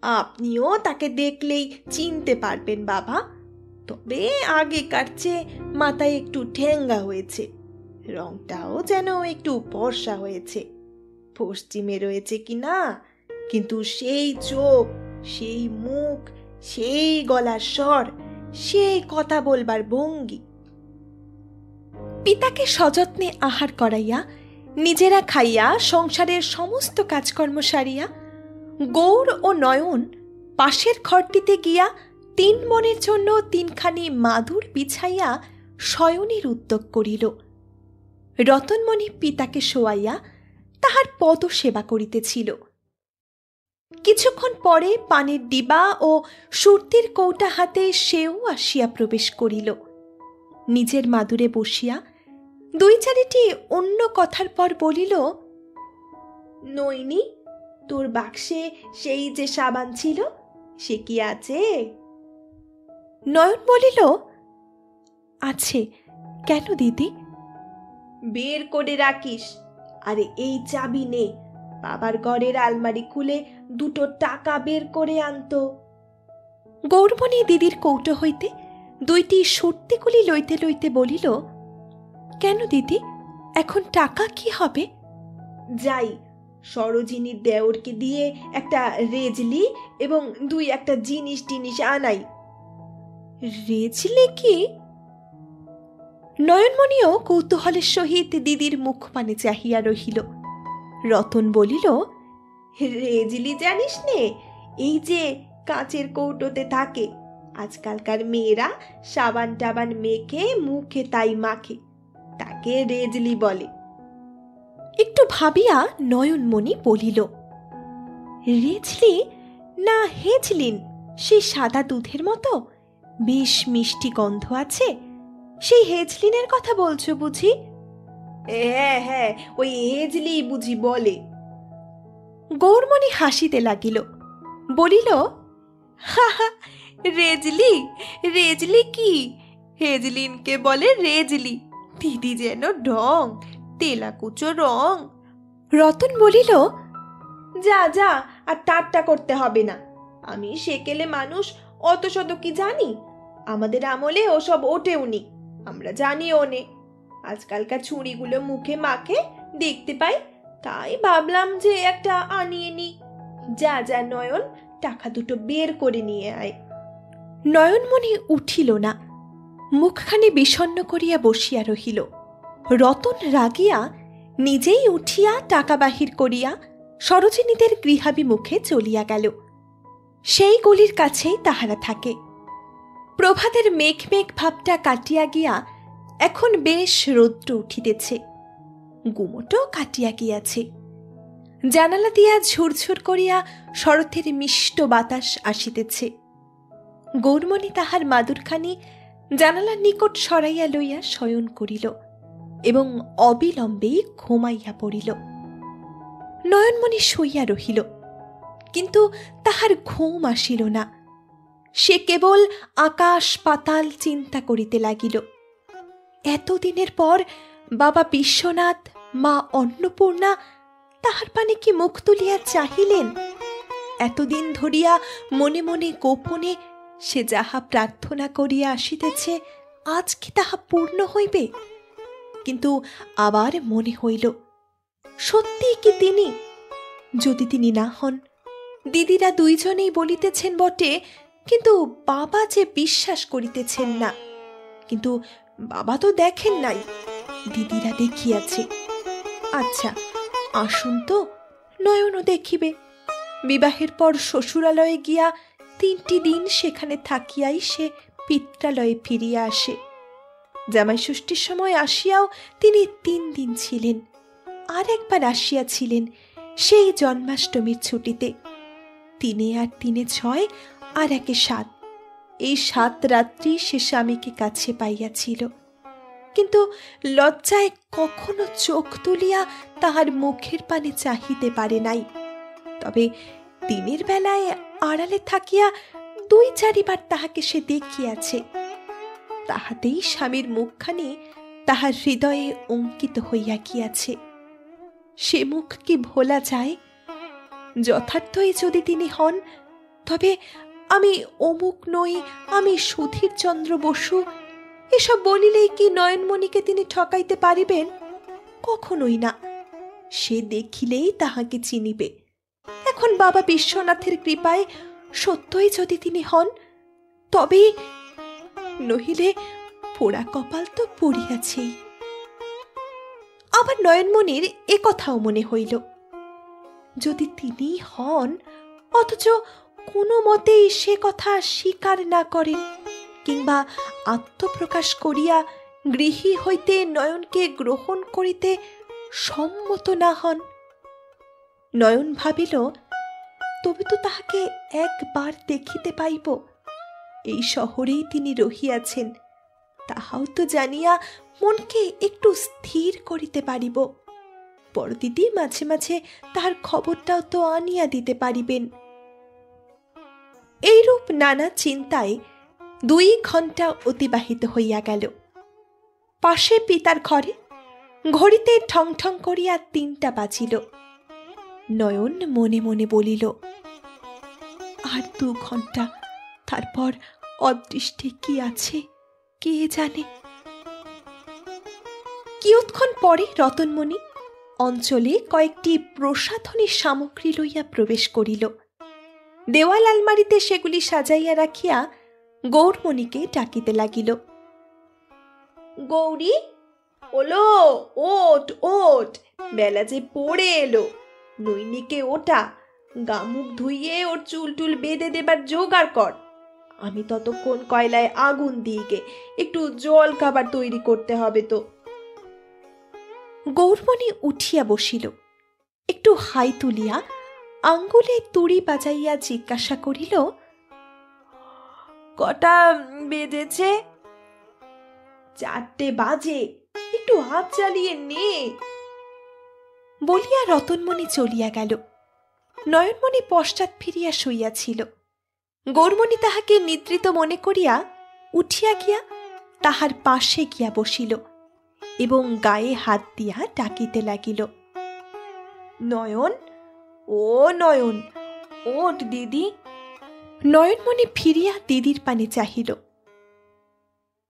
আপনিও তাকে দেখলেই চিনতে পারবেন বাবা, তবে আগেকার চেয়ে মাথায় একটু ঠেঙ্গা হয়েছে, রংটাও যেন একটু ফর্সা হয়েছে। পশ্চিমে রয়েছে কি না, কিন্তু সেই চোখ, সেই মুখ, সেই গলার স্বর, সেই কথা বলবার ভঙ্গি। পিতাকে সযত্নে আহার করাইয়া, নিজেরা খাইয়া, সংসারের সমস্ত কাজকর্ম সারিয়া, গৌর ও নয়ন পাশের ঘরটিতে গিয়া 3 মনের জন্য 3খানি মাদুর বিছাইয়া শয়নের উদ্যোগ করিল। রতনমণি পিতাকে শোয়াইয়া তাহার পদ সেবা করিতেছিল। কিছুক্ষণ পরে পানের ডিবা ও সুরতির কৌটা হাতে সেও আসিয়া প্রবেশ করিল। নিজের মাদুরে বসিয়া 2-4টি অন্য কথার পর বলিল, নইনি, তোর বাক্সে সেই যে সাবান ছিল, সে কি আছে? নয়ন বলিল, আছে। কেন দিদি? বের করে রাখিস। আরে এই চাবি নে, বাবার ঘরের আলমারি খুলে 2টো টাকা বের করে আনতো। গৌরমণি দিদির কৌটো হইতে 2টি সত্যিগুলি লইতে লইতে বলিল, কেন দিদি, এখন টাকা কি হবে? যাই, সরোজিনীর দেওরকে দিয়ে একটা রেজলি এবং 2-1টা জিনিস টিনিস আনাই। রেজলি কি? নয়নমণিও কৌতূহলের সহিত দিদির মুখপানে চাহিয়া রহিল। রতন বলিল, রেজলি জানিস নে, এই যে কাঁচের কৌটোতে থাকে, আজকালকার মেয়েরা সাবান টাবান মেখে মুখে তাই মাখে, তাকে রেজলি বলে। একটু ভাবিয়া নয়নমণি বলিল, রেজলি না হেজলিন, সেই সাদা দুধের মতো বেশ মিষ্টি গন্ধ আছে, সেই হেজলিনের কথা বলছো বুঝি? হ্যাঁ হ্যাঁ, ওই হেজলি বুঝি বলে। গৌরমণি হাসিতে লাগিল, বলিল, হাহা, রেজলি? রেজলি কি? হেজলিনকে বলে রেজলি। দিদি যেন ঢং, তেলাকুচো রং। রতন বলিল, যা যা, আর ঠাট্টা করতে হবে না, আমি সেকেলে মানুষ, অত শত কি জানি? আমাদের আমলে ওসব ওঠেওনি, আমরা জানিও নে। আজকালকার ছুরিগুলো মুখে মাখে দেখতে পাই, তাই ভাবলাম যে একটা আনিয়ে নি। যা যা নয়ন, টাকা 2টো বের করে নিয়ে আয়। নয়নমণি উঠিল না, মুখখানি বিষণ্ণ করিয়া বসিয়া রহিল। রতন রাগিয়া নিজেই উঠিয়া টাকা বাহির করিয়া সরোজিনীদের গৃহাভিমুখে চলিয়া গেল। সেই গলির কাছেই তাহারা থাকে। প্রভাতের মেঘ মেঘ ভাবটা কাটিয়া গিয়া এখন বেশ রৌদ্র উঠিতেছে, গুমোটও কাটিয়া গিয়াছে। জানালা দিয়া ঝুরঝুর করিয়া শরতের মিষ্ট বাতাস আসিতেছে। গৌরমণি তাহার মাদুরখানি জানালার নিকট সরাইয়া লইয়া শয়ন করিল এবং অবিলম্বেই ঘুমাইয়া পড়িল। নয়নমণি শুইয়া রহিল, কিন্তু তাহার ঘুম আসিল না। সে কেবল আকাশ পাতাল চিন্তা করিতে লাগিল। এতদিনের পর বাবা বিশ্বনাথ, মা অন্নপূর্ণা তাহার পানে কি মুখ তুলিয়া চাহিলেন? এতদিন ধরিয়া মনে মনে গোপনে সে যাহা প্রার্থনা করিয়া আসিতেছে, আজ কি তাহা পূর্ণ হইবে? কিন্তু আবার মনে হইল, সত্যি কি তিনি? যদি তিনি না হন, দিদিরা দুইজনেই বলিতেছেন বটে, কিন্তু বাবা যে বিশ্বাস করিতেছেন না। কিন্তু বাবা তো দেখেন নাই, দিদিরা দেখিয়াছে। আচ্ছা, আসুন তো, নয়নও দেখিবে। বিবাহের পর শ্বশুরালয়ে গিয়া 3টি দিন সেখানে থাকিয়াই সে পিত্রালয়ে ফিরিয়া আসে। জামাই ষষ্ঠীর সময় আসিয়াও তিনি 3 দিন ছিলেন। আর একবার আসিয়াছিলেন সেই জন্মাষ্টমীর ছুটিতে। 3 আর 3 6 আর 1 7। এই 7 রাত্রি সে স্বামীকে কাছে পাইয়াছিল, কিন্তু লজ্জায় কখনো চোখ তুলিয়া তাহার মুখের পানে চাহিতে পারে নাই। তবে দিনের বেলায় আড়ালে থাকিয়া 2-4 বার তাহাকে সে দেখিয়াছে। তাহাতেই স্বামীর মুখখানি তাহার হৃদয়ে অঙ্কিত হইয়া গিয়াছে। সে মুখ কি ভোলা যায়? যথার্থই যদি তিনি হন, তবে আমি অমুক নই, আমি সুধীরচন্দ্র বসু, এসব বলিলেই কি নয়নমণিকে তিনি ঠকাইতে পারিবেন? কখনোই না। সে দেখিলেই তাহাকে চিনিবে। এখন বাবা বিশ্বনাথের কৃপায় সত্যই যদি তিনি হন, তবে নহিলে পোড়া কপাল তো পড়িয়াছেই। আবার নয়নমণির এ কথাও মনে হইল, যদি তিনি হন, অথচ কোনো মতেই সে কথা স্বীকার না করেন, কিংবা আত্মপ্রকাশ করিয়া গৃহী হইতে নয়নকে গ্রহণ করিতে সম্মত না হন। নয়ন ভাবিল, তবে তো তাহাকে একবার দেখিতে পাইব। এই শহরেই তিনি রহিয়াছেন, তাহাও তো জানিয়া মনকে একটু স্থির করিতে পারিব। বড়দিদি মাঝে মাঝে তাহার খবরটাও তো আনিয়া দিতে পারিবেন। এইরূপ নানা চিন্তায় 2 ঘণ্টা অতিবাহিত হইয়া গেল। পাশে পিতার ঘরে ঘড়িতে ঠং ঠং করিয়া 3টা বাজিল। নয়ন মনে মনে বলিল, আর 2 ঘণ্টা, তারপর অদৃষ্টে কি আছে কে জানে। কিয়ৎক্ষণ পরে রতনমণি অঞ্চলে কয়েকটি প্রসাধনী সামগ্রী লইয়া প্রবেশ করিল। দেওয়াল আলমারিতে সেগুলি সাজাইয়া রাখিয়া গৌরমণিকে ডাকিতে লাগিল। গৌরী, ওলো, ওট ওট, বেলা যে পড়ে এলো। নইনিকে ওটা, গামুখ ধুইয়ে ওর চুল টুল বেঁধে দেবার জোগাড় কর। আমি ততক্ষণ কয়লায় আগুন দিয়ে একটু জল খাবার তৈরি করতে হবে তো। গৌরমণি উঠিয়া বসিল। একটু হাই তুলিয়া আঙ্গুলে তুড়ি বাজাইয়া জিজ্ঞাসা করিল, কটা বেজেছে? 4টে বাজে, একটু হাত চালিয়ে নে। বলিয়া রতনমণি চলিয়া গেল। নয়নমণি পশ্চাৎ ফিরিয়া শুইয়াছিল। গৌরমণি তাহাকে নিদ্রিত মনে করিয়া উঠিয়া গিয়া তাহার পাশে গিয়া বসিল এবং গায়ে হাত দিয়া ডাকিতে লাগিল, নয়ন, ও নয়ন, ওঠ দিদি। নয়নমণি ফিরিয়া দিদির পানে চাহিল।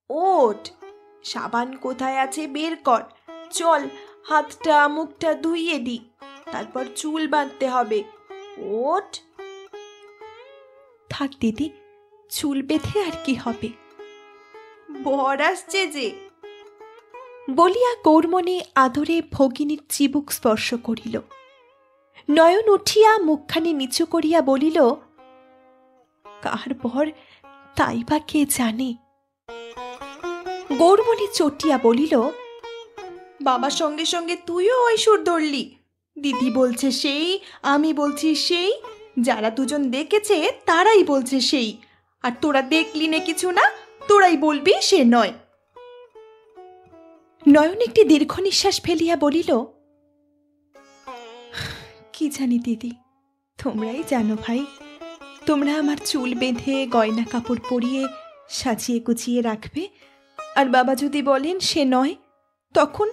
ওঠ, সাবান কোথায় আছে বের কর, চল হাতটা মুখটা ধুইয়ে দি, তারপর চুল বাঁধতে হবে। ওঠ। থাক দিদি, চুল বেঁধে আর কি হবে? বর আসছে যে। বলিয়া গৌরমণি আদরে ভগিনীর চিবুক স্পর্শ করিল। নয়ন উঠিয়া মুখখানি নিচু করিয়া বলিল, কার পর তাই বা কে জানে। গৌরমণি চটিয়া বলিল, বাবার সঙ্গে সঙ্গে তুইও ওই সুর ধরলি। দিদি বলছে সেই, আমি বলছি সেই, যারা দুজন দেখেছে তারাই বলছে সেই, আর তোরা দেখলি নে কিছু না, তোরাই বলবি সে নয়। নয়ন একটি দীর্ঘ নিঃশ্বাস ফেলিয়া বলিল, কি জানি দিদি, তোমরাই জানো ভাই। তোমরা আমার চুল বেঁধে গয়না কাপড় পরিয়ে সাজিয়ে গুছিয়ে রাখবে, আর বাবা যদি বলেন সে নয়, তখন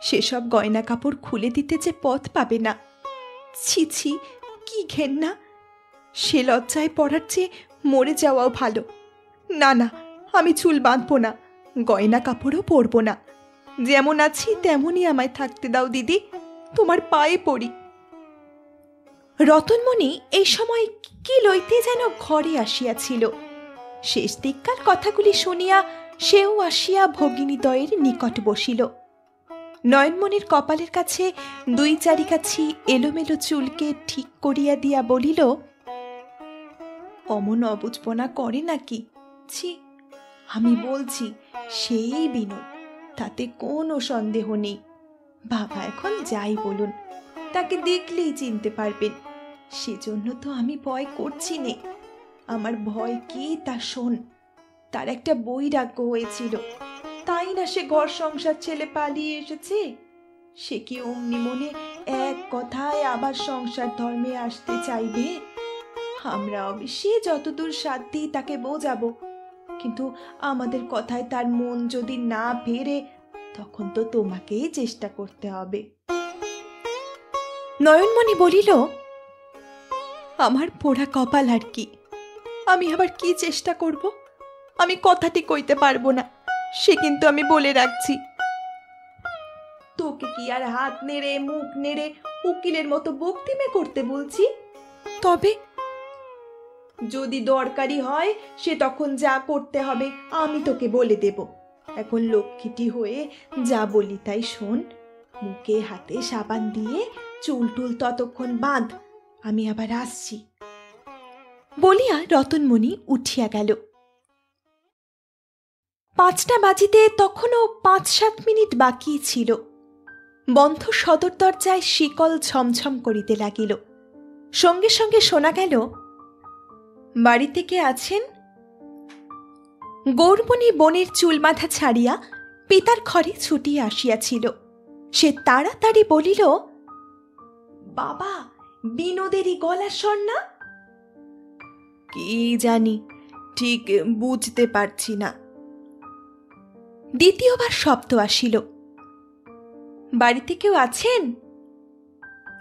সেসব গয়না কাপড় খুলে দিতে যে পথ পাবে না। ছি ছি, কি ঘেন্না! সে লজ্জায় পড়ার চেয়ে মরে যাওয়াও ভালো। না না, আমি চুল বাঁধব না, গয়না কাপড়ও পরব না। যেমন আছি তেমনই আমায় থাকতে দাও দিদি, তোমার পায়ে পড়ি। রতনমণি এই সময় কি লইতে যেন ঘরে আসিয়াছিল। শেষ দিককার কথাগুলি শুনিয়া সেও আসিয়া ভগিনীদ্বয়ের নিকট বসিল। নয়নমণির কপালের কাছে 2-4 কাছি এলোমেলো চুলকে ঠিক করিয়া দিয়া বলিল, অমন অবুঝপনা করে নাকি? ছি, আমি বলছি সেই বিনোদ, তাতে কোনো সন্দেহ নেই। বাবা এখন যাই বলুন, তাকে দেখলেই চিনতে পারবেন। সেজন্য তো আমি ভয় করছি নে। আমার ভয় কি তা শোন। তার একটা বৈরাগ্য হয়েছিল, তাই না সে ঘর সংসার ছেলে পালিয়ে এসেছে। সে কি অমনি মনে এক কথায় আবার সংসার ধর্মে আসতে চাইবে? আমরা অবশ্যই যতদূর সাধ্যি তাকে বোঝাবো, কিন্তু আমাদের কথায় তার মন যদি না ফেরে, তখন তো তোমাকেই চেষ্টা করতে হবে। নয়নমণি বলিল, আমার পোড়া কপাল আর কি, আমি আবার কি চেষ্টা করব? আমি কথাটি কইতে পারবো না, সে কিন্তু আমি বলে রাখছি। তোকে কি আর হাত নেড়ে মুখ নেড়ে উকিলের মতো বক্তিমে করতে বলছি? তবে যদি দরকারি হয় সে তখন যা করতে হবে আমি তোকে বলে দেব। এখন লক্ষ্মীটি হয়ে যা বলি তাই শোন। মুখে হাতে সাবান দিয়ে চুল টুল ততক্ষণ বাঁধ, আমি আবার আসছি। বলিয়া রতনমণি উঠিয়া গেল। 5টা বাজিতে তখনও 5-7 মিনিট বাকি ছিল। বন্ধ সদর দরজায় শিকল ঝমঝম করিতে লাগিল। সঙ্গে সঙ্গে শোনা গেল, বাড়িতে কে আছেন? গৌরমণি বোনের চুল বাঁধা ছাড়িয়া পিতার ঘরে ছুটিয়া আসিয়াছিল। সে তাড়াতাড়ি বলিল, বাবা, বিনোদেরই গলার স্বর না? কি জানি, ঠিক বুঝতে পারছি না। দ্বিতীয়বার শব্দ আসিল, বাড়িতে কেউ আছেন?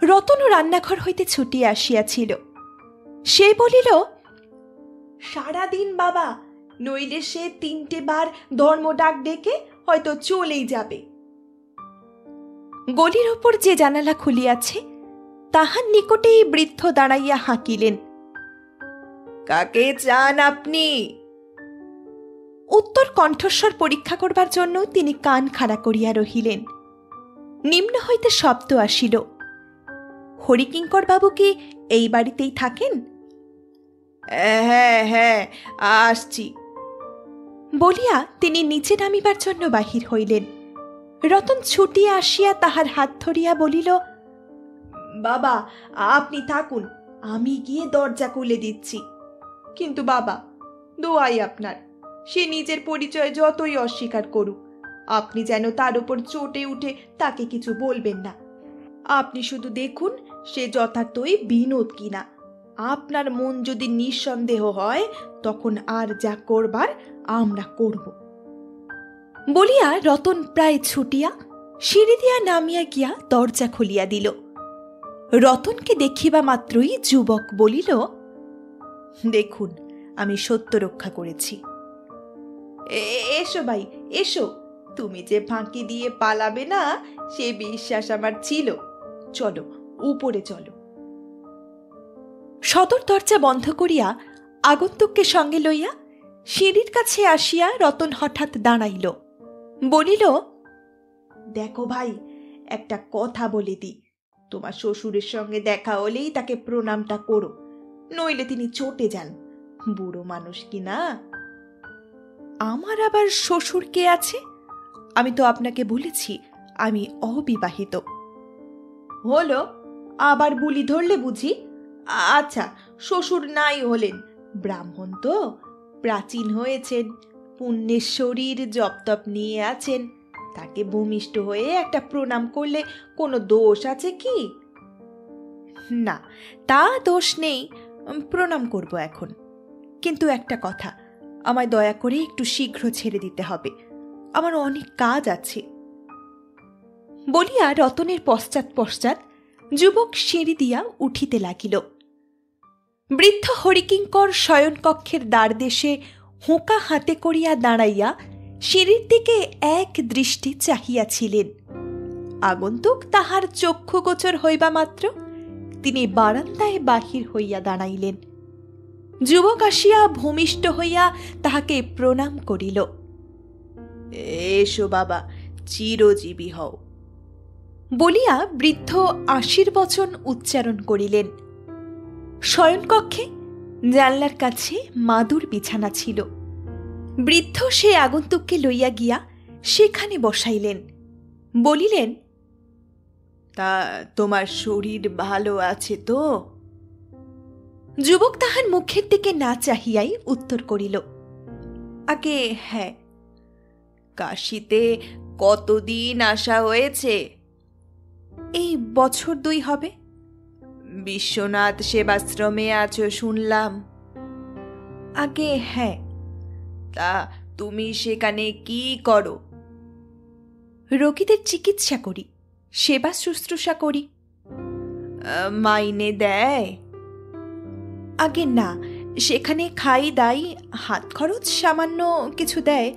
রতনও রান্নাঘর হইতে ছুটিয়া আসিয়াছিল। সে বলিল, সারাদিন বাবা, নইলে সে 3টে বার ধর্ম ডাক ডেকে হয়তো চলেই যাবে। গলির ওপর যে জানালা খুলিয়াছে তাহার নিকটেই বৃদ্ধ দাঁড়াইয়া হাঁকিলেন, কাকে চান আপনি? উত্তর কণ্ঠস্বর পরীক্ষা করবার জন্য তিনি কান খাড়া করিয়া রহিলেন। নিম্ন হইতে শব্দ আসিল, হরিকিঙ্কর বাবু কি এই বাড়িতেই থাকেন? হ্যাঁ হ্যাঁ, আসছি বলিয়া তিনি নিচে নামিবার জন্য বাহির হইলেন। রতন ছুটিয়া আসিয়া তাহার হাত ধরিয়া বলিল, বাবা, আপনি থাকুন, আমি গিয়ে দরজা খুলে দিচ্ছি। কিন্তু বাবা, দোয়াই আপনার, সে নিজের পরিচয় যতই অস্বীকার করুক, আপনি যেন তার উপর চটে উঠে তাকে কিছু বলবেন না। আপনি শুধু দেখুন সে যথার্থই বিনোদ কিনা। আপনার মন যদি নিঃসন্দেহ হয়, তখন আর যা করবার আমরা করব। বলিয়া রতন প্রায় ছুটিয়া সিঁড়ি দিয়া নামিয়া গিয়া দরজা খুলিয়া দিল। রতনকে দেখিবা মাত্রই যুবক বলিল, দেখুন, আমি সত্য রক্ষা করেছি। এসো ভাই, এসো। তুমি যে ফাঁকি দিয়ে পালাবে না সে বিশ্বাস আমার ছিল। চলো, উপরে চলো। সদর দরজা বন্ধ করিয়া আগন্তুককে সঙ্গে লইয়া সিঁড়ির কাছে আসিয়া রতন হঠাৎ দাঁড়াইল, বলিল, দেখো ভাই, একটা কথা বলে দিই, তোমার শ্বশুরের সঙ্গে দেখা হলেই তাকে প্রণামটা করো, নইলে তিনি চটে যান, বুড়ো মানুষ কি না। আমার আবার শ্বশুর কে আছে? আমি তো আপনাকে বলেছি আমি অবিবাহিত। হলো, আবার বুলি ধরলে বুঝি? আচ্ছা, শ্বশুর নাই হলেন, ব্রাহ্মণ তো, প্রাচীন হয়েছেন, পুণ্যের শরীর জপতপ নিয়ে আছেন, তাকে ভূমিষ্ঠ হয়ে একটা প্রণাম করলে কোনো দোষ আছে কি? না, তা দোষ নেই, প্রণাম করব এখন। কিন্তু একটা কথা, আমায় দয়া করে একটু শীঘ্র ছেড়ে দিতে হবে, আমার অনেক কাজ আছে। বলিয়া রতনের পশ্চাৎ পশ্চাৎ যুবক সিঁড়ি দিয়া উঠিতে লাগিল। বৃদ্ধ হরিকিঙ্কর শয়নকক্ষের দ্বারদেশে হোঁকা হাতে করিয়া দাঁড়াইয়া সিঁড়ির দিকে এক দৃষ্টি চাহিয়াছিলেন। আগন্তুক তাহার চক্ষুগোচর হইবা মাত্র তিনি বারান্দায় বাহির হইয়া দাঁড়াইলেন। যুবক আসিয়া ভূমিষ্ঠ হইয়া তাহাকে প্রণাম করিল। এসো বাবা, চিরজীবী হও বলিয়া বৃদ্ধ আশীর্বচন উচ্চারণ করিলেন। শয়নকক্ষে জানলার কাছে মাদুর বিছানা ছিল। বৃদ্ধ সে আগন্তুককে লইয়া গিয়া সেখানে বসাইলেন। বলিলেন, তা তোমার শরীর ভালো আছে তো? যুবক তাহার মুখের দিকে না চাহিয়াই উত্তর করিল, আগে হ্যাঁ। কাশীতে কতদিন আসা হয়েছে? এই বছর 2 হবে। বিশ্বনাথ সেবাশ্রমে আছো শুনলাম। আগে হ্যাঁ। তা তুমি সেখানে কি করো? রোগীদের চিকিৎসা করি, সেবা শুশ্রূষা করি। মাইনে দেয়? আগে না, সেখানে খাই দাই, হাত খরচ সামান্য কিছু দেয়,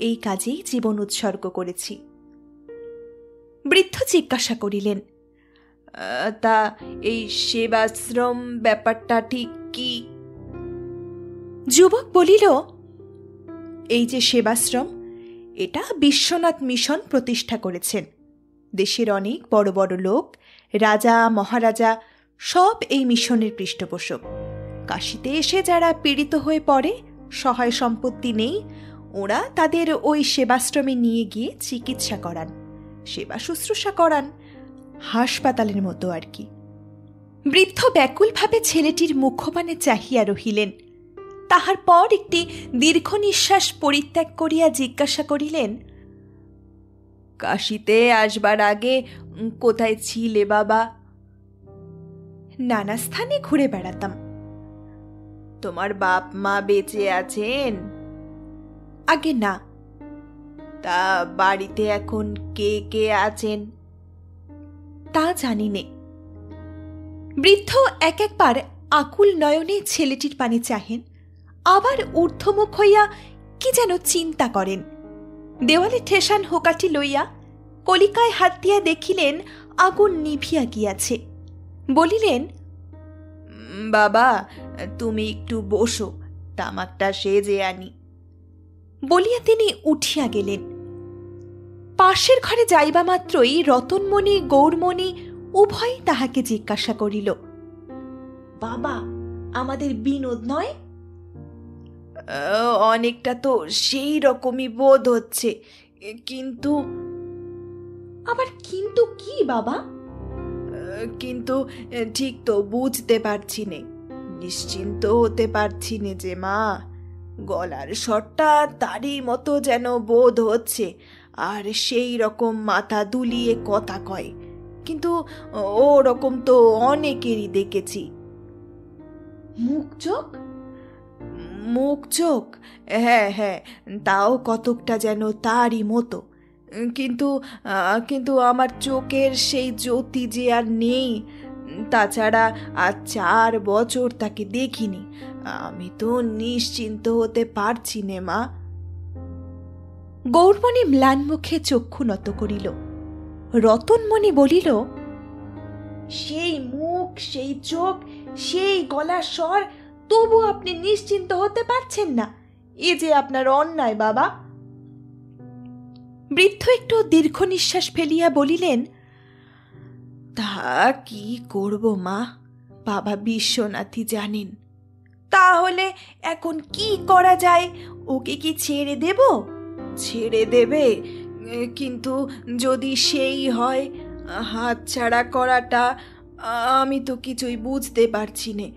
এই কাজেই জীবন উৎসর্গ করেছি। বৃদ্ধ জিজ্ঞাসা করিলেন, তা এই সেবাশ্রম ব্যাপারটা ঠিক কি? যুবক বলিল, এই যে সেবাশ্রম, এটা বিশ্বনাথ মিশন প্রতিষ্ঠা করেছেন। দেশের অনেক বড় বড় লোক, রাজা মহারাজা সব এই মিশনের পৃষ্ঠপোষক। কাশীতে এসে যারা পীড়িত হয়ে পড়ে, সহায় সম্পত্তি নেই, ওরা তাদের ওই সেবাশ্রমে নিয়ে গিয়ে চিকিৎসা করান, সেবা শুশ্রূষা করান, হাসপাতালের মতো আর কি। বৃদ্ধ ব্যাকুলভাবে ছেলেটির মুখপানে চাহিয়া রহিলেন। তাহার পর একটি দীর্ঘ নিঃশ্বাস পরিত্যাগ করিয়া জিজ্ঞাসা করিলেন, কাশীতে আসবার আগে কোথায় ছিলে বাবা? নানা স্থানে ঘুরে বেড়াতাম। তোমার বাপ মা বেঁচে আছেন? আগে না। তা বাড়িতে এখন কে কে আছেন? তা জানি নে। বৃদ্ধ একবার আকুল নয়নে ছেলেটির পানে চাহেন, আবার ঊর্ধ্বমুখ হইয়া কি যেন চিন্তা করেন। দেওয়ালে ঠেসান হোকাটি লইয়া কলিকায় হাত দিয়া দেখিলেন আগুন নিভিয়া গিয়াছে। বলিলেন, বাবা তুমি একটু বসো, তামাকটা সেজে আনি। বলিয়া তিনি উঠিয়া গেলেন। পাশের ঘরে যাইবা মাত্রই রতনমণি গৌরমণি উভয়ই তাহাকে জিজ্ঞাসা করিল, বাবা আমাদের বিনোদ নয়? অনেকটা তো সেই রকমই বোধ হচ্ছে, কিন্তু। আবার কিন্তু কি বাবা? কিন্তু ঠিক তো বুঝতে পারছি নে, নিশ্চিন্ত হতে পারছি নে যে মা। গলার স্বরটা তারই মতো যেন বোধ হচ্ছে, আর সেই রকম মাথা দুলিয়ে কথা কয়, কিন্তু ও রকম তো অনেকেরই দেখেছি। মুখ চোখ? মুখ চোখ, হ্যাঁ হ্যাঁ, তাও কতকটা যেন তারই মতো, কিন্তু কিন্তু আমার চোখের সেই জ্যোতি যে আর নেই। তাছাড়া আর 4 বছর তাকে দেখিনি, আমি তো নিশ্চিন্ত হতে পারছি নে মা। গৌরমণি ম্লান মুখে চক্ষু নত করিল। রতনমণি বলিল, সেই মুখ, সেই চোখ, সেই গলার স্বর, তবু আপনি নিশ্চিন্ত হতে পারছেন না? এ যে আপনার অন্যায় বাবা। বৃদ্ধ একটু দীর্ঘ নিঃশ্বাস ফেলিয়া বলিলেন, তা কি করব মা, বাবা বিশ্বনাথই জানেন। তাহলে এখন কি করা যায়? ওকে কি ছেড়ে দেব? ছেড়ে দেবে, কিন্তু যদি সেই হয়, হাতছাড়া করাটা আমি তো কিছুই বুঝতে পারছি নে।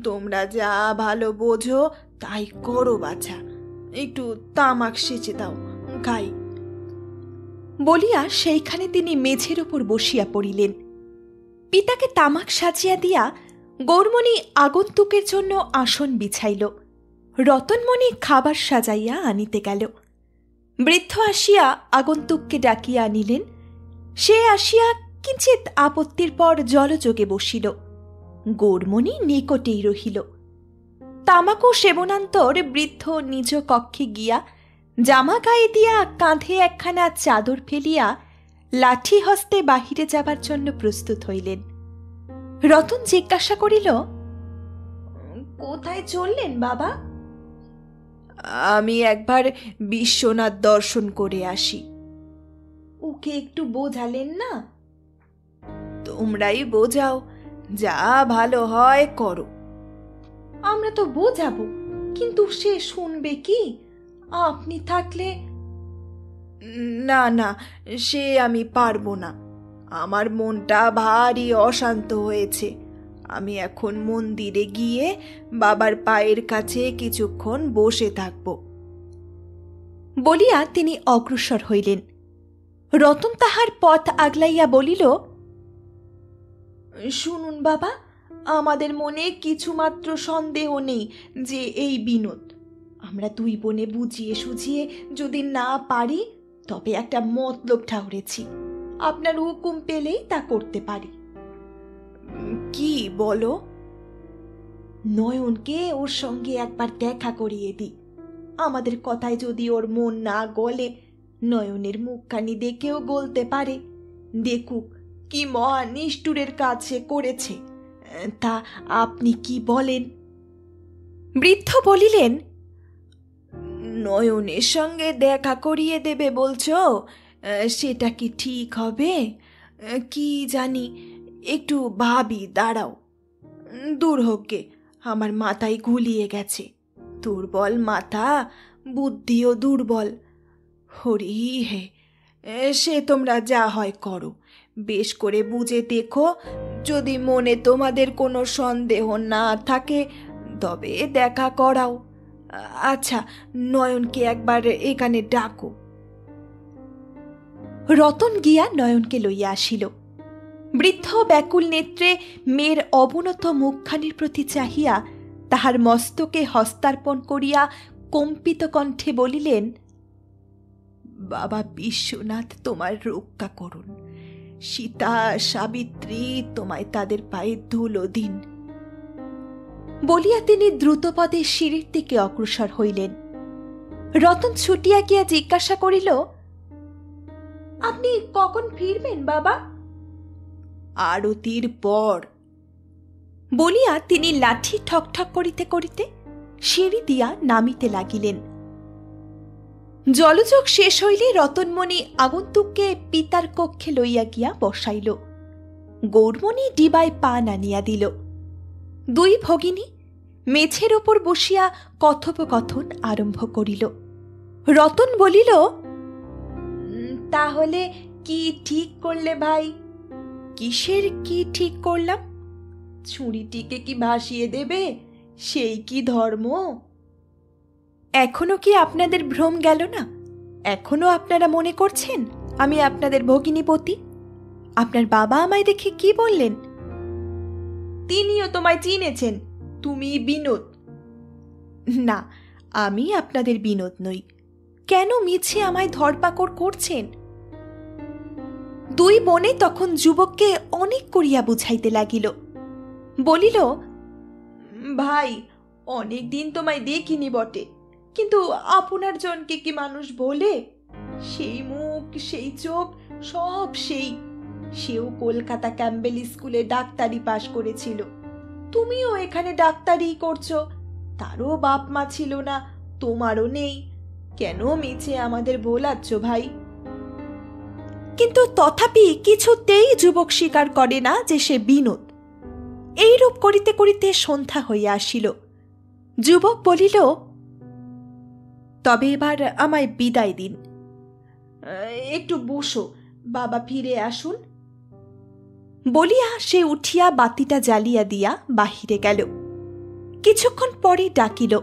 তোমরা যা ভালো বোঝো তাই করো বাছা। একটু তামাক সেচে দাও, খাই। বলিয়া সেইখানে তিনি মেঝের উপর বসিয়া পড়িলেন। পিতাকে তামাক সাজিয়া দিয়া গৌরমণি আগন্তুকের জন্য আসন বিছাইল। রতনমণি খাবার সাজাইয়া আনিতে গেল। বৃদ্ধ আসিয়া আগন্তুককে ডাকিয়া আনিলেন। সে আসিয়া কিঞ্চিৎ আপত্তির পর জলযোগে বসিল। গৌরমণি নিকটেই রহিল। তামাকু সেবনান্তর বৃদ্ধ নিজ কক্ষে গিয়া জামা গায়ে দিয়া কাঁধে একখানা চাদর ফেলিয়া লাঠি হস্তে বাহিরে যাবার জন্য প্রস্তুত হইলেন। রতন জিজ্ঞাসা করিল, কোথায় চললেন বাবা? আমি একবার বিশ্বনাথ দর্শন করে আসি। ওকে একটু বোঝালেন না? তোমরাই বোঝাও, যা ভালো হয় করো। আমরা তো বোঝাবো, কিন্তু সে শুনবে কি? আপনি থাকলে। না না, সে আমি পারবো না। আমার মনটা ভারী অশান্ত হয়েছে। আমি এখন মন্দিরে গিয়ে বাবার পায়ের কাছে কিছুক্ষণ বসে থাকব বলিয়া তিনি অগ্রসর হইলেন। রতন তাহার পথ আগলাইয়া বলিল, শুনুন বাবা, আমাদের মনে কিছুমাত্র সন্দেহ নেই যে এই বিনোদ। আমরা দুই বোনে বুঝিয়ে সুঝিয়ে যদি না পারি, তবে একটা মতলব ঠাউরেছি। আপনার হুকুম পেলেই তা করতে পারি। কি বলো? নয়নকে ওর সঙ্গে একবার দেখা করিয়ে দিই। আমাদের কথায় যদি ওর মন না গলে, নয়নের মুখখানি দেখেও গলতে পারে। দেখুক কি মহা নিষ্ঠুরের কাজ সে করেছে। তা আপনি কি বলেন? বৃদ্ধ বলিলেন, নয়নের সঙ্গে দেখা করিয়ে দেবে বলছো? সেটা কি ঠিক হবে? কি জানি, একটু ভাবি, দাঁড়াও। দূর হোক গে, আমার মাথায় ঘুলিয়ে গেছে। দুর্বল মাথা, বুদ্ধিও দুর্বল। হরি হে, সে তোমরা যা হয় করো। বেশ করে বুঝে দেখো, যদি মনে তোমাদের কোনো সন্দেহ না থাকে তবে দেখা করাও। আচ্ছা, নয়নকে একবার এখানে ডাকো। রতন গিয়া নয়নকে লইয়া আসিল। বৃদ্ধ ব্যাকুল নেত্রে মেয়ের অবনত মুখখানির প্রতি চাহিয়া তাহার মস্তকে হস্তার্পণ করিয়া কম্পিত কণ্ঠে বলিলেন, বাবা বিশ্বনাথ তোমার রক্ষা করুন। সীতা সাবিত্রী তোমায় তাদের পায়ে ধুলো দিন। বলিয়া তিনি দ্রুতপদে সিঁড়ির দিকে অগ্রসর হইলেন। রতন ছুটিয়া গিয়া জিজ্ঞাসা করিল, আপনি কখন ফিরবেন বাবা? আরতির পর। বলিয়া তিনি লাঠি ঠকঠক করিতে করিতে সিঁড়ি দিয়া নামিতে লাগিলেন। জলযোগ শেষ হইলে রতনমণি আগন্তুককে পিতার কক্ষে লইয়া গিয়া বসাইল। গৌরমণি ডিবায় পান আনিয়া দিল। দুই ভগিনী মেঝের ওপর বসিয়া কথোপকথন আরম্ভ করিল। রতন বলিল, তাহলে কি ঠিক করলে ভাই? কিসের কি ঠিক করলাম? ছুরিটিকে কি ভাসিয়ে দেবে, সেই কি ধর্ম? এখনো কি আপনাদের ভ্রম গেল না? এখনো আপনারা মনে করছেন আমি আপনাদের ভগিনীপতি? আপনার বাবা আমায় দেখে কি বললেন? তিনিও তোমায় চিনেছেন, তুমি বিনোদ। না, আমি আপনাদের বিনোদ নই। কেন মিছে আমায় ধরপাকড় করছেন? দুই বোনে তখন যুবককে অনেক করিয়া বুঝাইতে লাগিল। বলিল, ভাই, অনেক দিন তোমায় দেখিনি বটে, কিন্তু আপনার জনকে কি মানুষ বলে? সেই মুখ, সেই চোখ, সব সেই। সেও কলকাতা ক্যাম্বেল স্কুলে ডাক্তারি পাশ করেছিল। তুমিও এখানে ডাক্তারি করছো। তারও বাপ মা ছিল না, তোমারও নেই। কেন মিছে আমাদের ভোলাচ্ছ ভাই? কিন্তু তথাপি কিছুতেই যুবক স্বীকার করে না যে সে বিনোদ। এইরূপ করিতে করিতে সন্ধ্যা হইয়া আসিল। যুবক বলিল, তবে এবার আমায় বিদায় দিন। একটু বসো, বাবা ফিরে আসুন বলিয়া সে উঠিয়া বাতিটা জ্বালিয়া দিয়া বাহিরে গেল। কিছুক্ষণ পরে ডাকিল,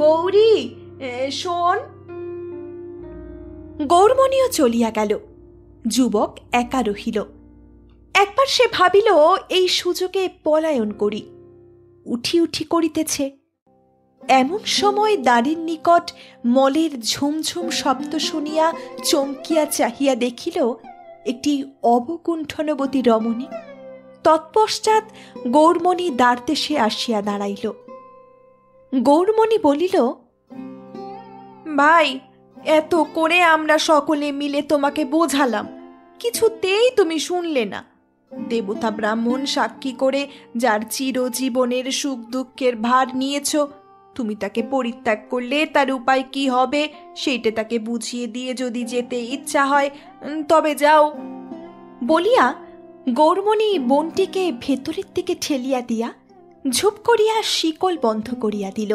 গৌরী, শোন। গৌরমণিও চলিয়া গেল। যুবক একা রহিল। একবার সে ভাবিল এই সুযোগে পলায়ন করি। উঠি উঠি করিতেছে। এমন সময় দ্বারের নিকট মলের ঝুমঝুম শব্দ শুনিয়া চমকিয়া চাহিয়া দেখিল একটি অবকুণ্ঠনবতী রমণী। তৎপশ্চাৎ গৌরমণি দ্বারদেশে আসিয়া দাঁড়াইল। গৌরমণি বলিল, ভাই, এত করে আমরা সকলে মিলে তোমাকে বোঝালাম, কিছুতেই তুমি শুনলে না। দেবতা ব্রাহ্মণ সাক্ষী করে যার চিরজীবনের সুখ দুঃখের ভার নিয়েছ, তুমি তাকে পরিত্যাগ করলে তার উপায় কি হবে সেইটা তাকে বুঝিয়ে দিয়ে যদি যেতে ইচ্ছা হয় তবে যাও বলিয়া গৌরমণি বোনটিকে ভেতরের দিকে ঠেলিয়া দিয়া ঝুপ করিয়া শিকল বন্ধ করিয়া দিল।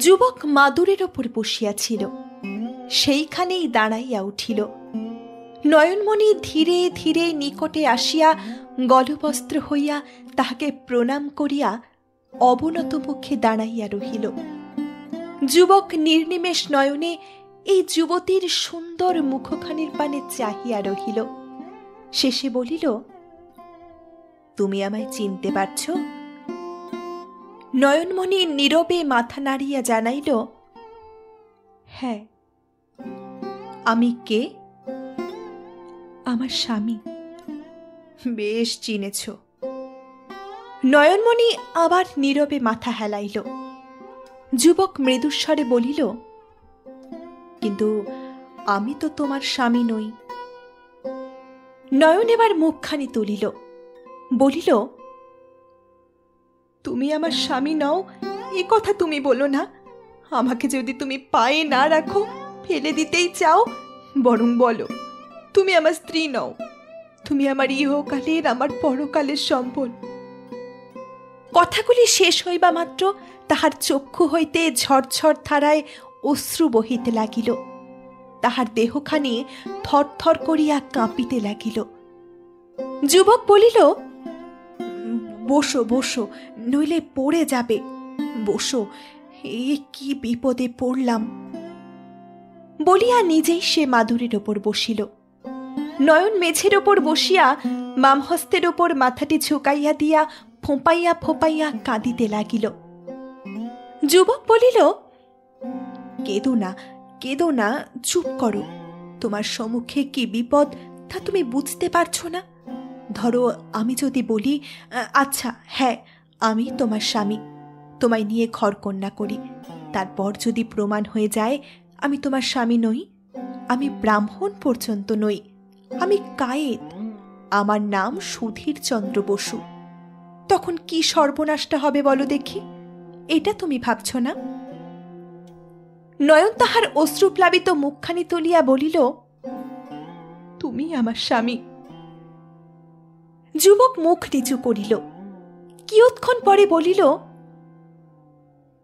যুবক মাদুরের ওপর বসিয়াছিল, সেইখানেই দাঁড়াইয়া উঠিল। নয়নমণি ধীরে ধীরে নিকটে আসিয়া গলবস্ত্র হইয়া তাহাকে প্রণাম করিয়া অবনত মুখে দাঁড়াইয়া রহিল। যুবক নির্নিমেষ নয়নে এই যুবতীর সুন্দর মুখখানির পানে চাহিয়া রহিল। শেষে বলিল, তুমি আমায় চিনতে পারছ? নয়নমণি নীরবে মাথা নাড়িয়া জানাইল, হ্যাঁ। আমি কে? আমার স্বামী। বেশ চিনেছ। নয়নমণি আবার নীরবে মাথা হেলাইল। যুবক মৃদুস্বরে বলিল, কিন্তু আমি তো তোমার স্বামী নই। নয়ন এবার মুখখানি তুলিল, বলিল, তুমি আমার স্বামী নও এ কথা তুমি বলো না। আমাকে যদি তুমি পায়ে না রাখো, ফেলে দিতেই চাও, বরং বলো তুমি আমার স্ত্রী নও, তুমি আমার ইহকালের আমার পরকালের সম্বল। কথাগুলি শেষ হইবা মাত্র তাহার চক্ষু হইতে ঝরঝর ধারায় অশ্রু বহিতে লাগিল। তাহার দেহখানি থরথর করিয়া কাঁপিতে লাগিল। যুবক বলিল, বসো বসো, নইলে পড়ে যাবে, বসো, এ কি বিপদে পড়লাম বলিয়া নিজেই সে মাদুরের ওপর বসিল। নয়ন মেঝের ওপর বসিয়া বামহস্তের ওপর মাথাটি ঝুঁকাইয়া দিয়া ফোঁপাইয়া ফোঁপাইয়া কাঁদিতে লাগিল। যুবক বলিল, কেঁদো না, কেঁদো না, চুপ করো। তোমার সম্মুখে কি বিপদ তা তুমি বুঝতে পারছো না? ধরো আমি যদি বলি, আচ্ছা হ্যাঁ আমি তোমার স্বামী, তোমায় নিয়ে ঘরকন্যা করি, তারপর যদি প্রমাণ হয়ে যায় আমি তোমার স্বামী নই, আমি ব্রাহ্মণ পর্যন্ত নই, আমি কায়েত, আমার নাম সুধীর চন্দ্র বসু, তখন কি সর্বনাশটা হবে বলো দেখি? এটা তুমি ভাবছ না? নয়ন তাহার অশ্রুপ্লাবিত মুখখানি তুলিয়া বলিল, তুমি আমার স্বামী। যুবক মুখ নিচু করিল। কিয়ৎক্ষণ পরে বলিল,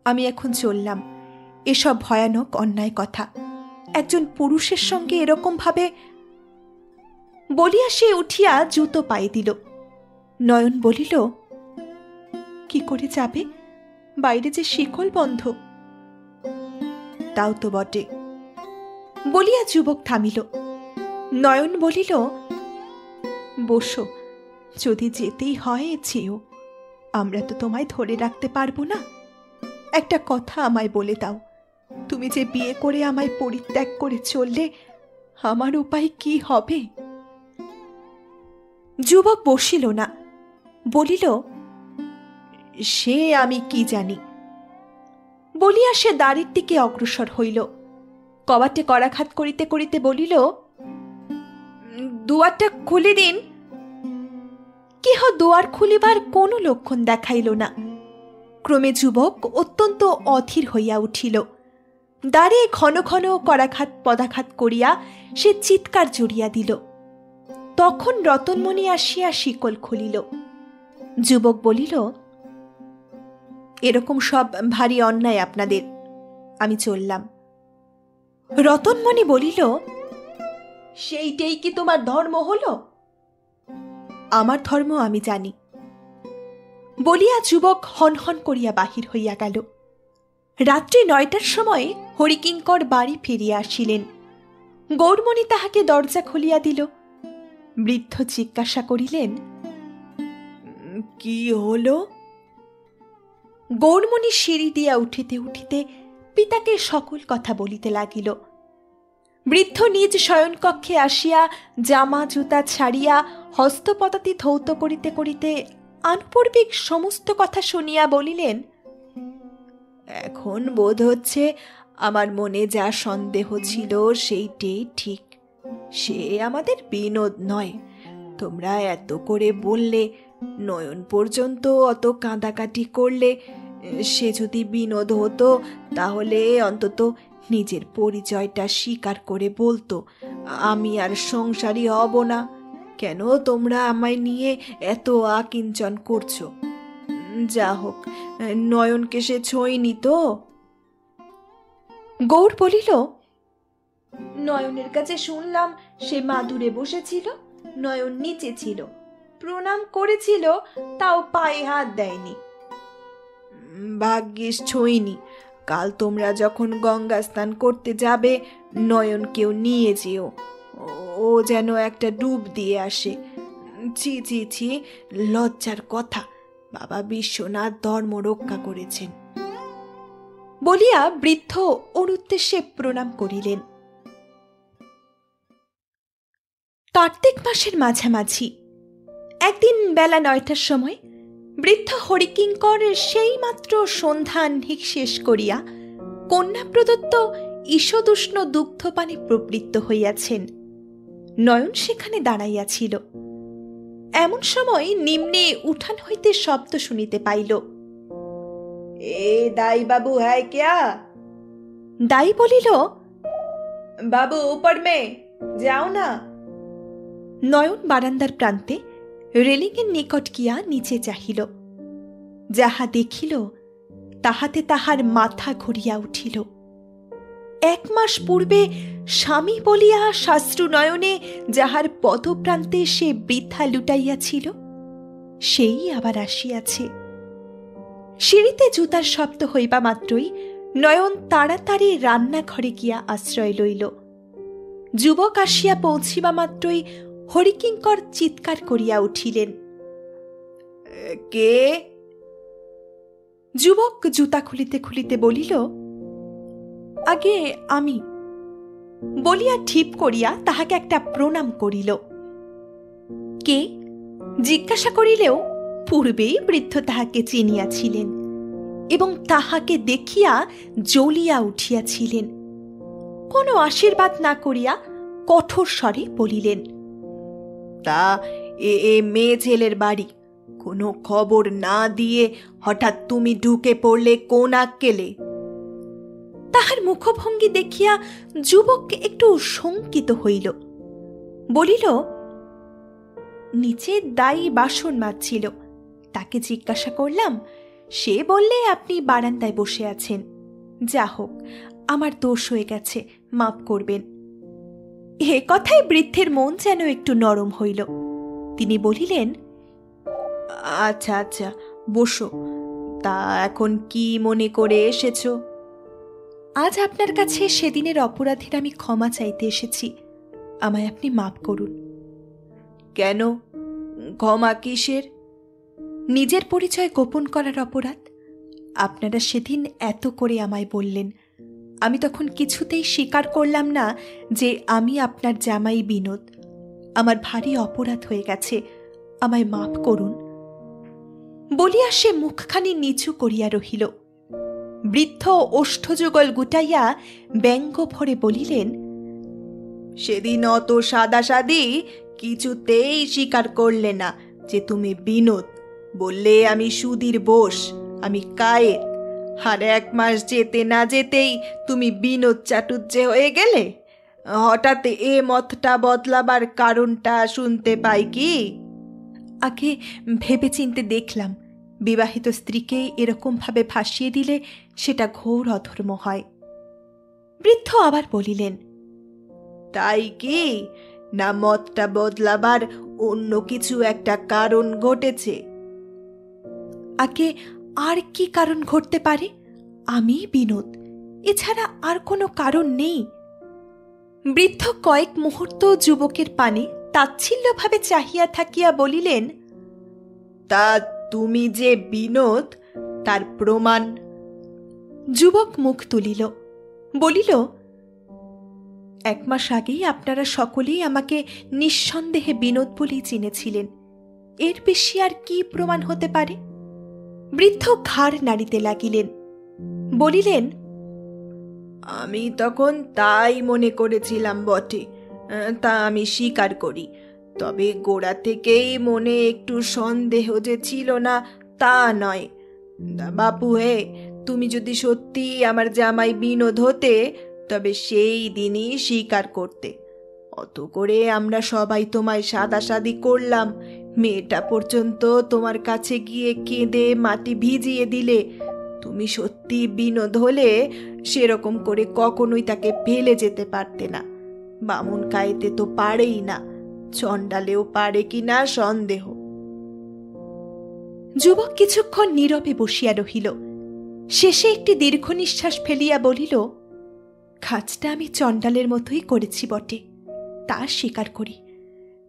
আমি এখন চললাম। এসব ভয়ানক অন্যায় কথা, একজন পুরুষের সঙ্গে এরকম ভাবে বলিয়া সে উঠিয়া জুতো পায়ে দিল। নয়ন বলিল, কি করে যাবে? বাইরে যে শিকল বন্ধ। তাও তো বটে বলিয়া যুবক থামিল। নয়ন বলিল, বসো, যদি যেতেই হয় যেও, আমরা তো তোমায় ধরে রাখতে পারবো না। একটা কথা আমায় বলে দাও, তুমি যে বিয়ে করে আমায় পরিত্যাগ করে চললে, আমার উপায় কি হবে? যুবক বসিল না, বলিল, সে আমি কি জানি বলিয়া সে দ্বারের দিকে অগ্রসর হইল। কবাটে করাঘাত করিতে করিতে বলিল, দুয়ারটা খুলে দিন। কেহ দুয়ার খুলিবার কোনো লক্ষণ দেখাইল না। ক্রমে যুবক অত্যন্ত অধীর হইয়া উঠিল। দাঁড়িয়ে ঘন ঘন করাঘাত পদাঘাত করিয়া সে চিৎকার জড়িয়া দিল। তখন রতনমণি আসিয়া শিকল খুলিল। যুবক বলিল, এরকম সব ভারী অন্যায় আপনাদের, আমি চললাম। রতনমণি বলিল, সেইটাই কি তোমার ধর্ম হলো? আমার ধর্ম আমি জানি বলিয়া যুবক হনহন করিয়া বাহির হইয়া গেল। রাত্রি ৯টার সময় হরিকিঙ্কর বাড়ি ফিরিয়া আসিলেন। গৌরমণি তাহাকে দরজা খুলিয়া দিল। বৃদ্ধ জিজ্ঞাসা করিলেন, কি হলো? গৌরমণি সিঁড়ি দিয়া উঠিতে উঠিতে পিতাকে সকল কথা বলিতে লাগিল। বৃদ্ধ নিজ শয়নকক্ষে আসিয়া জামা জুতা ছাড়িয়া হস্তপদাতি ধৌত করিতে করিতে আনুপূর্বিক সমস্ত কথা শুনিয়া বলিলেন, এখন বোধ হচ্ছে আমার মনে যা সন্দেহ ছিল সেইটাই ঠিক। সে আমাদের বিনোদ নয়। তোমরা এত করে বললে, নয়ন পর্যন্ত অত কাঁদাকাটি করলে, সে যদি বিনোদ হতো তাহলে অন্তত নিজের পরিচয়টা স্বীকার করে বলতো, আমি আর সংসারী হব না। কেন তোমরা আমায় নিয়ে এত আকিঞ্চন করছো? যা হোক, নয়নকে সে ছোঁয়নি তো? গৌর বলিল, নয়নের কাছে শুনলাম সে মাদুরে বসেছিল, নয়ন নিচে ছিল, প্রণাম করেছিল, তাও পায়ে হাত দেয়নি। ভাগ্যিস ছোঁয়নি। কাল তোমরা যখন গঙ্গা স্নান করতে যাবে, নয়নকেও নিয়ে যেও, ও যেন একটা ডুব দিয়ে আসে। ছি ছি ছি, লজ্জার কথা। বাবা বিশ্বনাথ ধর্ম রক্ষা করেছেন। বলিয়া বৃদ্ধ ওর উদ্দেশ্যে প্রণাম করিলেন। কার্তিক মাসের মাঝামাঝি একদিন বেলা ৯টার সময় বৃদ্ধ হরিকিঙ্কর সেই মাত্র সন্ধ্যাহ্নিক শেষ করিয়া কন্যা প্রদত্ত ঈষদুষ্ণ দুগ্ধপানে প্রবৃত্ত হইয়াছেন। নয়ন সেখানে দাঁড়াইয়াছিল। এমন সময় নিম্নে উঠান হইতে শব্দ শুনিতে পাইল। এ দাই বাবু হ্যায় ক্যা? দাই বলিল, বাবু উপর মে যাও না। নয়ন বারান্দার প্রান্তে রেলিংয়ের নিকট গিয়া নিচে চাহিল। যাহা দেখিল তাহাতে তাহার মাথা ঘুরিয়া উঠিল। ১ মাস পূর্বে স্বামী বলিয়া শাস্ত্রু নয়নে যাহার পদপ্রান্তে সে বৃথা লুটাইয়াছিল, সেই আবার আসিয়াছে। সিঁড়িতে জুতার শব্দ হইবা মাত্রই নয়ন তাড়াতাড়ি রান্নাঘরে গিয়া আশ্রয় লইল। যুবক আসিয়া পৌঁছিবা মাত্রই হরিকিঙ্কর চিৎকার করিয়া উঠিলেন, কে? যুবক জুতা খুলিতে খুলিতে বলিল, আগে আমি। বলিয়া ঠিপ করিয়া তাহাকে একটা প্রণাম করিল। কে জিজ্ঞাসা করিলেও পূর্বেই বৃদ্ধ তাহাকে চিনিয়াছিলেন এবং তাহাকে দেখিয়া জ্বলিয়া উঠিয়াছিলেন। কোনো আশীর্বাদ না করিয়া কঠোর স্বরে বলিলেন, তা এ মেয়ে ছেলের বাড়ি, কোনো খবর না দিয়ে হঠাৎ তুমি ঢুকে পড়লে কোন আক্কেলে? তাহার মুখভঙ্গি দেখিয়া যুবক একটু শঙ্কিত হইল। বলিল, নিচে দাই বাসন মাজছিল, তাকে জিজ্ঞাসা করলাম, সে বললে আপনি বারান্দায় বসে আছেন। যা হোক, আমার দোষ হয়ে গেছে, মাপ করবেন। এ কথায় বৃদ্ধের মন যেন একটু নরম হইল। তিনি বলিলেন, আচ্ছা আচ্ছা, বসো। তা এখন কি মনে করে এসেছ? আজ আপনার কাছে সেদিনের অপরাধীর আমি ক্ষমা চাইতে এসেছি। আমায় আপনি মাপ করুন। কেন? ক্ষমা কিসের? নিজের পরিচয় গোপন করার অপরাধ। আপনারা সেদিন এত করে আমায় বললেন, আমি তখন কিছুতেই স্বীকার করলাম না যে আমি আপনার জামাই বিনোদ। আমার ভারী অপরাধ হয়ে গেছে, আমায় মাপ করুন। বলিয়া সে মুখখানি নিচু করিয়া রহিল। বৃদ্ধ ওষ্ঠযুগল গুটাইয়া ব্যঙ্গ ভরে বলিলেন, সেদিন অত সাদাসাদি কিছুতেই স্বীকার করলে না যে তুমি বিনোদ। বললে আমি সুধীর বোস, আমি কায়েত, আর 1 মাস যেতে না যেতেই তুমি বিনোদ চাটুজ্জে হয়ে গেলে। হঠাৎ এ মতটা বদলাবার কারণটা শুনতে পাই কি? আগে ভেবে চিনতে দেখলাম, বিবাহিত স্ত্রীকে এরকম ভাবে ভাসিয়ে দিলে সেটা ঘোর অধর্ম হয়। বৃদ্ধ আবার বলিলেন, তাই কি? না মতটা বদলাবার অন্য কিছু একটা কারণ ঘটেছে? আগে আর কি কারণ ঘটতে পারে? আমি বিনোদ, এছাড়া আর কোনো কারণ নেই। বৃদ্ধ কয়েক মুহূর্ত যুবকের পানে তাচ্ছিল্যভাবে চাহিয়া থাকিয়া বলিলেন, তা তুমি যে বিনোদ, তার প্রমাণ? যুবক মুখ তুলিল, বলিল, 1 মাস আগেই আপনারা সকলেই আমাকে নিঃসন্দেহে বিনোদ বলেই চিনেছিলেন। এর বেশি আর কি প্রমাণ হতে পারে? বৃদ্ধ ঘাড় নাড়িতে লাগিলেন, বলিলেন, আমি তখন তাই মনে করেছিলাম বটে, তা আমি স্বীকার করি। তবে গোড়া থেকেই মনে একটু সন্দেহ যে ছিল না তা নয়। বাপু হে, তুমি যদি সত্যি আমার জামাই বিনোদ হতে, তবে সেই দিনই স্বীকার করতে। অত করে আমরা সবাই তোমায় সাদাসাদি করলাম, মেয়েটা পর্যন্ত তোমার কাছে গিয়ে কেঁদে মাটি ভিজিয়ে দিলে। তুমি সত্যি বিনোদ হলে সেরকম করে কখনোই তাকে ফেলে যেতে পারতে না। বামুন কায়েতে তো পারেই না, চণ্ডালেও পারে কিনা সন্দেহ। যুবক কিছুক্ষণ নীরবে বসিয়া রহিল। শেষে একটি দীর্ঘ নিঃশ্বাস ফেলিয়া বলিল, কাজটা আমি চণ্ডালের মতোই করেছি বটে, তা স্বীকার করি।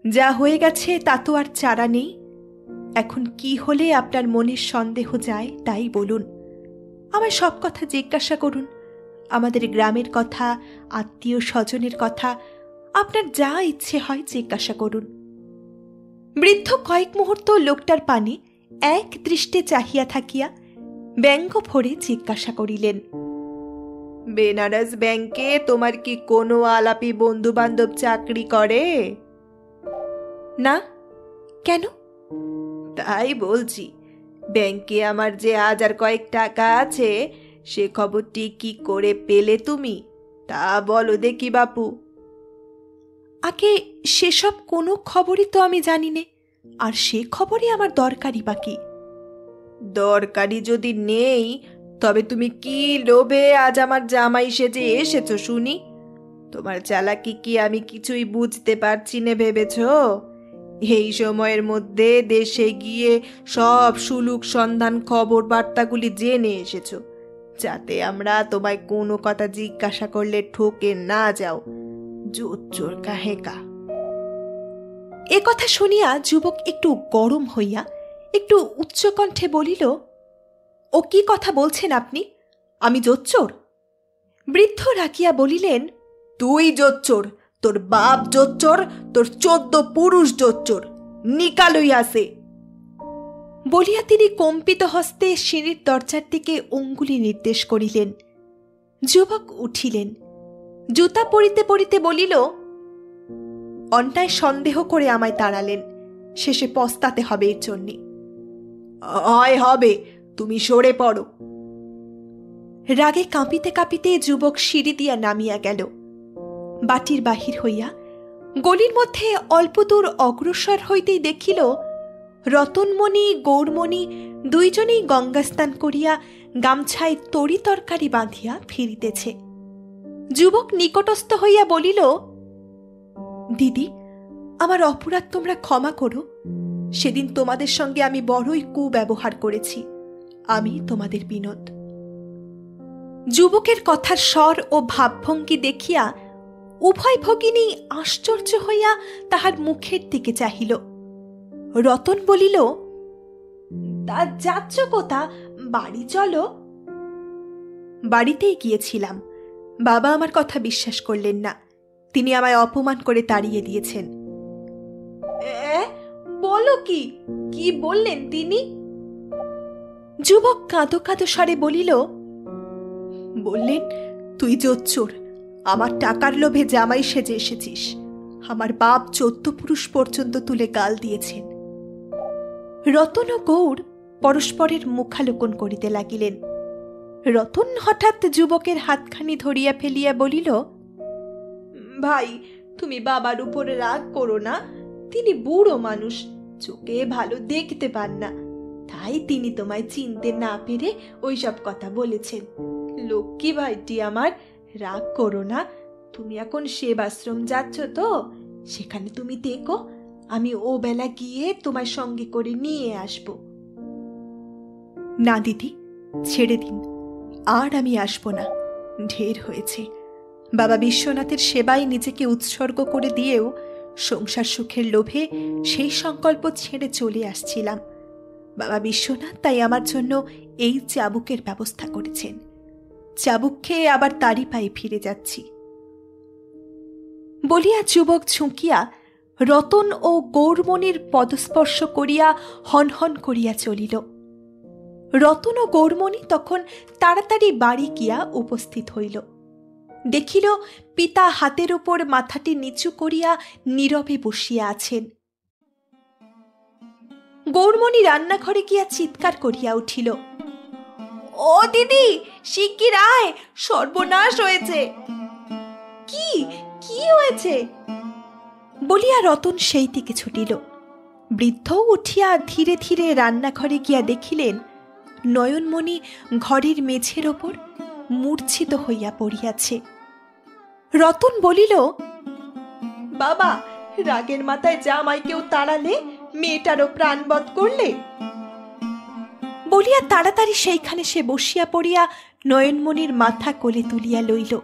যা হয়ে গেছে তা তো আর চারা নেই। এখন কি হলে আপনার মনের সন্দেহ যায় তাই বলুন। আমার সব কথা জিজ্ঞাসা করুন, আমাদের গ্রামের কথা, আত্মীয় স্বজনের কথা, আপনার যা ইচ্ছে হয় জিজ্ঞাসা করুন। বৃদ্ধ কয়েক মুহূর্ত লোকটার পানে এক দৃষ্টে চাহিয়া থাকিয়া ব্যঙ্গ ভরে জিজ্ঞাসা করিলেন, বেনারস ব্যাংকে তোমার কি কোনো আলাপি বন্ধু বান্ধব চাকরি করে? না। কেন? তাই বলছি, ব্যাংকে আমার যে 1000 কয়েক টাকা আছে, সে খবরটি কি করে পেলে তুমি? তা বলো দেখি বাপু। আগে সেসব কোনো খবরই তো আমি জানি নে, আর সে খবরই আমার দরকারি। বাকি দরকারি যদি নেই, তবে তুমি কি লোভে আজ আমার জামাই সেজে এসেছো শুনি? তোমার চালাকি কি আমি কিছুই বুঝতে পারছি না ভেবেছ? এই সময়ের মধ্যে দেশে গিয়ে সব সুলুক সন্ধান খবর বার্তাগুলি জেনে এসেছো, যাতে আমরা তোমায় কোনো কথা জিজ্ঞাসা করলে ঠকে না যাও। জোচ্চোর কাহেকা। এ কথা শুনিয়া যুবক একটু গরম হইয়া একটু উচ্চকণ্ঠে বলিল, ও কি কথা বলছেন আপনি? আমি জোচ্চোর? বৃদ্ধ রাখিয়া বলিলেন, তুই জোচ্চোর, তোর বাপ জোচ্চোর, তোর 14 পুরুষ জোচ্চোর, নিকালই আসে। বলিয়া তিনি কম্পিত হস্তে সিঁড়ির দরজার দিকে অঙ্গুলি নির্দেশ করিলেন। যুবক উঠিলেন, জুতা পরিতে পরিতে বলিল, অন্যায় সন্দেহ করে আমায় তাড়ালেন, শেষে পস্তাতে হবে এর জন্যে। হয় হবে, তুমি সরে পড়ো। রাগে কাঁপিতে কাঁপিতে যুবক সিঁড়ি দিয়া নামিয়া গেল। বাটির বাহির হইয়া গলির মধ্যে অল্প দূর অগ্রসর হইতেই দেখিল, রতনমণি গৌরমণি দুইজনেই গঙ্গাস্নান করিয়া গামছায় তরি তরকারি বাঁধিয়া ফিরিতেছে। যুবক নিকটস্থ হইয়া বলিল, দিদি, আমার অপরাধ তোমরা ক্ষমা করো। সেদিন তোমাদের সঙ্গে আমি বড়ই কুব্যবহার করেছি। আমি তোমাদের বিনোদ। যুবকের কথার স্বর ও ভাবভঙ্গি দেখিয়া উভয় ভগিনী আশ্চর্য হইয়া তাহার মুখের দিকে চাহিল। রতন বলিল, তা যাচ্ছ কোথা? বাড়ি চলো। বাড়িতেই গিয়েছিলাম, বাবা আমার কথা বিশ্বাস করলেন না, তিনি আমায় অপমান করে তাড়িয়ে দিয়েছেন। বলো কি? কি বললেন তিনি? যুবক কাঁদো কাঁদো স্বরে বলিল, বললেন, তুই জোচ্চোর, আমার টাকার লোভে জামাই সেজে এসেছিস। আমার বাপ 14 পুরুষ পর্যন্ত তুলে গাল দিয়েছেন। রতন ও গৌর পরস্পরের মুখালোকন করিতে লাগিলেন। রতন হঠাৎ যুবকের হাতখানি ধরিয়া ফেলিয়া বলিল, ভাই, তুমি বাবার উপরে রাগ করো না। তিনি বুড়ো মানুষ, চোখে ভালো দেখতে পান না, তাই তিনি তোমায় চিনতে না পেরে ওইসব কথা বলেছেন। লক্ষ্মী ভাইটি আমার, রাগ করো না। তুমি এখন সেবাশ্রম যাচ্ছ তো, সেখানে তুমি দেখো, আমি ও বেলা গিয়ে তোমার সঙ্গে করে নিয়ে আসব। না দিদি, ছেড়ে দিন, আর আমি আসব না, ঢের হয়েছে। বাবা বিশ্বনাথের সেবায় নিজেকে উৎসর্গ করে দিয়েও সংসার সুখের লোভে সেই সংকল্প ছেড়ে চলে আসছিলাম। বাবা বিশ্বনাথ তাই আমার জন্য এই চাবুকের ব্যবস্থা করেছেন। চাবুক খেয়ে আবার তারই পায়ে ফিরে যাচ্ছি বলিয়া যুবক ঝুঁকিয়া রতন ও গৌরমণির পদস্পর্শ করিয়া হনহন করিয়া চলিল। রতন ও গৌরমণি তখন তাড়াতাড়ি বাড়ি গিয়া উপস্থিত হইল। দেখিল পিতা হাতের উপর মাথাটি নিচু করিয়া নীরবে বসিয়া আছেন। গৌরমণি রান্নাঘরে গিয়া চিৎকার করিয়া উঠিল, ও দিদি, শিগগির আয়, সর্বনাশ হয়েছে। কি কি হয়েছে বলিয়া রতন সেই দিকে ছুটিল। বৃদ্ধ উঠিয়া ধীরে ধীরে রান্নাঘরে গিয়া দেখিলেন নয়নমণি ঘরের মেঝের ওপর মূর্ছিত হইয়া পড়িয়াছে। রতন বলিল, বাবা, রাগের মাথায় জামাইকেও তাড়ালে, মেয়েটারও প্রাণবধ করলে। বলিয়া তাড়াতাড়ি সেইখানে সে বসিয়া পড়িয়া নয়নমণির মাথা কোলে তুলিয়া লইল।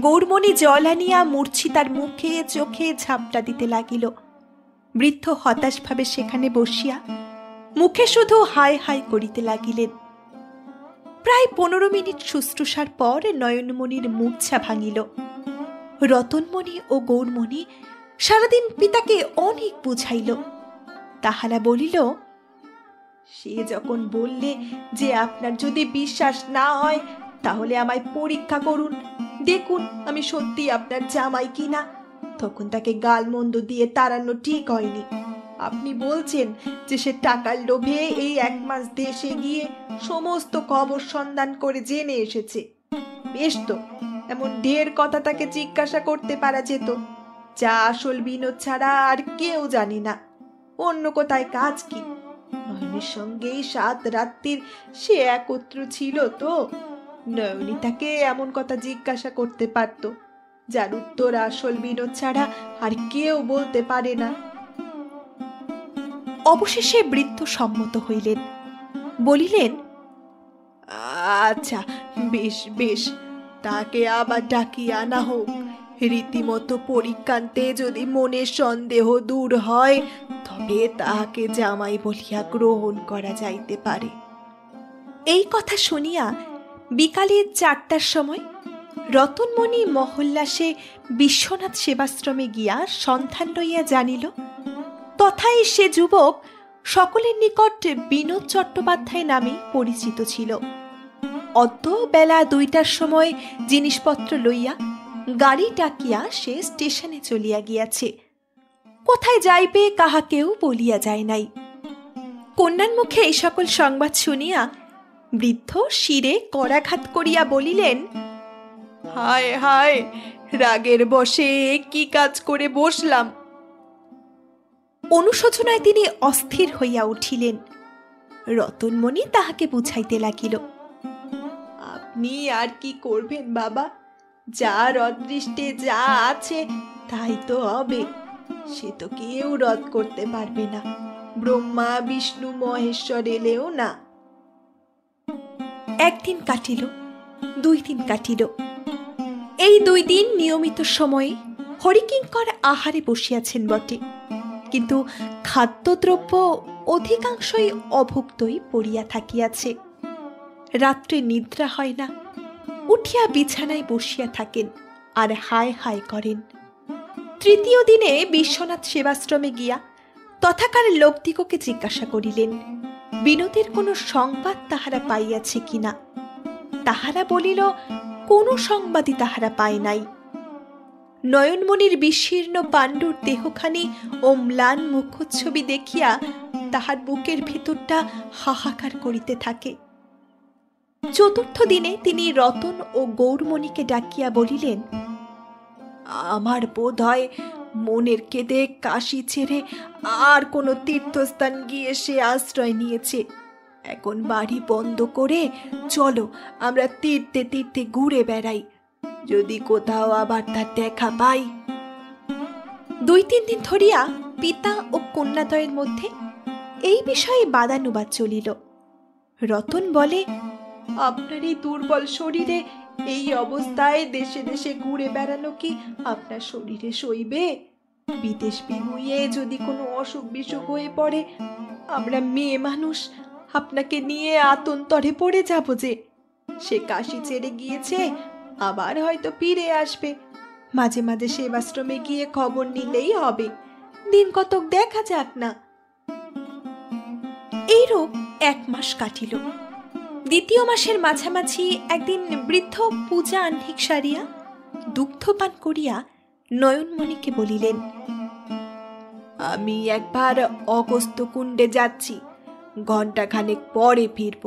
গৌরমণি জল আনিয়া মূর্ছিতার মুখে চোখে ঝাপটা দিতে লাগিল। বৃদ্ধ হতাশভাবে সেখানে বসিয়া মুখে শুধু হায় হায় করিতে লাগিলেন। প্রায় 15 মিনিট শুশ্রূষার পর নয়নমণির মূর্ছা ভাঙিল। রতনমণি ও গৌরমণি সারাদিন পিতাকে অনেক বুঝাইল। তাহারা বলিল, সে যখন বললে যে আপনার যদি বিশ্বাস না হয় তাহলে আমায় পরীক্ষা করুন, দেখুন আমি সত্যি আপনার জামাই কিনা, তখন তাকে গালমন্দ দিয়ে তাড়ানো ঠিক হয়নি। আপনি বলছেন যে সে টাকার লোভে এই 1 মাস দেশে গিয়ে সমস্ত খবর সন্ধান করে জেনে এসেছে। বেশ তো, এমন ঢের কথা তাকে জিজ্ঞাসা করতে পারা যেত, যা আসল বিনোদ ছাড়া আর কেউ জানে না। অন্য কোথায় কাজ কি? নয়নের সঙ্গেই 7 রাত্রির সে একত্র ছিল তো, নয়নী তাকে এমন কথা জিজ্ঞাসা করতে পারত, যার উত্তর আসল বিনোদ ছাড়া আর কেউ বলতে পারে না। অবশেষে বৃদ্ধ সম্মত হইলেন, বলিলেন, আচ্ছা, বেশ বেশ, তাকে আবার ডাকিয়ে আনা হোক। রীতিমতো পরীক্ষান্তে যদি মনের সন্দেহ দূর হয় তবে তাহাকে জামাই বলিয়া গ্রহণ করা যাইতে পারে। এই কথা শুনিয়া বিকালে 4টার সময় রতনমণি মহল্লাসে বিশ্বনাথ সেবাশ্রমে গিয়া সন্ধান লইয়া জানিল তথায় সে যুবক সকলের নিকট বিনোদ চট্টোপাধ্যায় নামে পরিচিত ছিল। অদ্য বেলা 2টার সময় জিনিসপত্র লইয়া গাড়ি ডাকিয়া সে স্টেশনে চলিয়া গিয়াছে। কোথায় যাইবে কাহাকেও বলিয়া যায় নাই। কন্যার মুখে এই সকল সংবাদ শুনিয়া বৃদ্ধ শিরে করাঘাত করিয়া বলিলেন, হায় হায়, রাগের বশে কি কাজ করে বসলাম। অনুশোচনায় তিনি অস্থির হইয়া উঠিলেন। রতনমণি তাহাকে বুঝাইতে লাগিল, আপনি আর কি করবেন বাবা, যার অদৃষ্টে যা আছে তাই তো হবে, সে তো কেউ রদ করতে পারবে না, ব্রহ্মা বিষ্ণু মহেশ্বর এলেও না। 1 দিন কাটিল, 2 দিন কাটিল। এই 2 দিন নিয়মিত সময়ে হরিকিঙ্কর আহারে বসিয়াছেন বটে, কিন্তু খাদ্যদ্রব্য অধিকাংশই অভুক্তই পড়িয়া থাকিয়াছে। রাত্রে নিদ্রা হয় না, উঠিয়া বিছানায় বসিয়া থাকেন আর হায় হায় করেন। 3য় দিনে বিশ্বনাথ সেবাশ্রমে গিয়া তথাকার লোকদিগকে জিজ্ঞাসা করিলেন বিনোদের কোনো সংবাদ তাহারা পাইয়াছে কিনা। তাহারা বলিল, কোনো সংবাদই তাহারা পায় নাই। নয়নমণির বিশীর্ণ পাণ্ডুর দেহখানি ও ম্লান মুখচ্ছবি দেখিয়া তাহার বুকের ভিতরটা হাহাকার করিতে থাকে। চতুর্থ দিনে তিনি রতন ও গৌরমণিকে ডাকিয়া বলিলেন, আমার বোধ হয় মনের কেঁদে কাশি ছেড়ে আর কোনো তীর্থস্থান গিয়ে সে আশ্রয় নিয়েছে। এখন বাড়ি বন্ধ করে চলো আমরা তীর্থে তীর্থে ঘুরে বেড়াই, যদি কোথাও আবার তার দেখা পাই। 2-3 দিন ধরিয়া পিতা ও কন্যাদ্বয়ের মধ্যে এই বিষয়ে বাদানুবাদ চলিল। রতন বলে, আপনার এই দুর্বল শরীরে এই অবস্থায় দেশে দেশে ঘুরে বেড়ানো কি আপনার শরীরে সইবে? বিদেশ বিমুয়ে যদি কোনো অসুখ বিসুখ হয়ে পড়ে, আমরা মেয়ে মানুষ আপনাকে নিয়ে আতন্তরে পড়ে যাব যে। সে কাশি ছেড়ে গিয়েছে, আবার হয়তো ফিরে আসবে। মাঝে মাঝে সেবাশ্রমে গিয়ে খবর নিলেই হবে, দিন কতক দেখা যাক না। এইরূপ 1 মাস কাটিল। 2য় মাসের মাঝামাঝি একদিন বৃদ্ধ পূজা আহ্নিক সারিয়া দুগ্ধপান করিয়া নয়নমণিকে বলিলেন, আমি একবার অগস্ত্য কুণ্ডে যাচ্ছি, ঘণ্টাখানেক পরে ফিরব।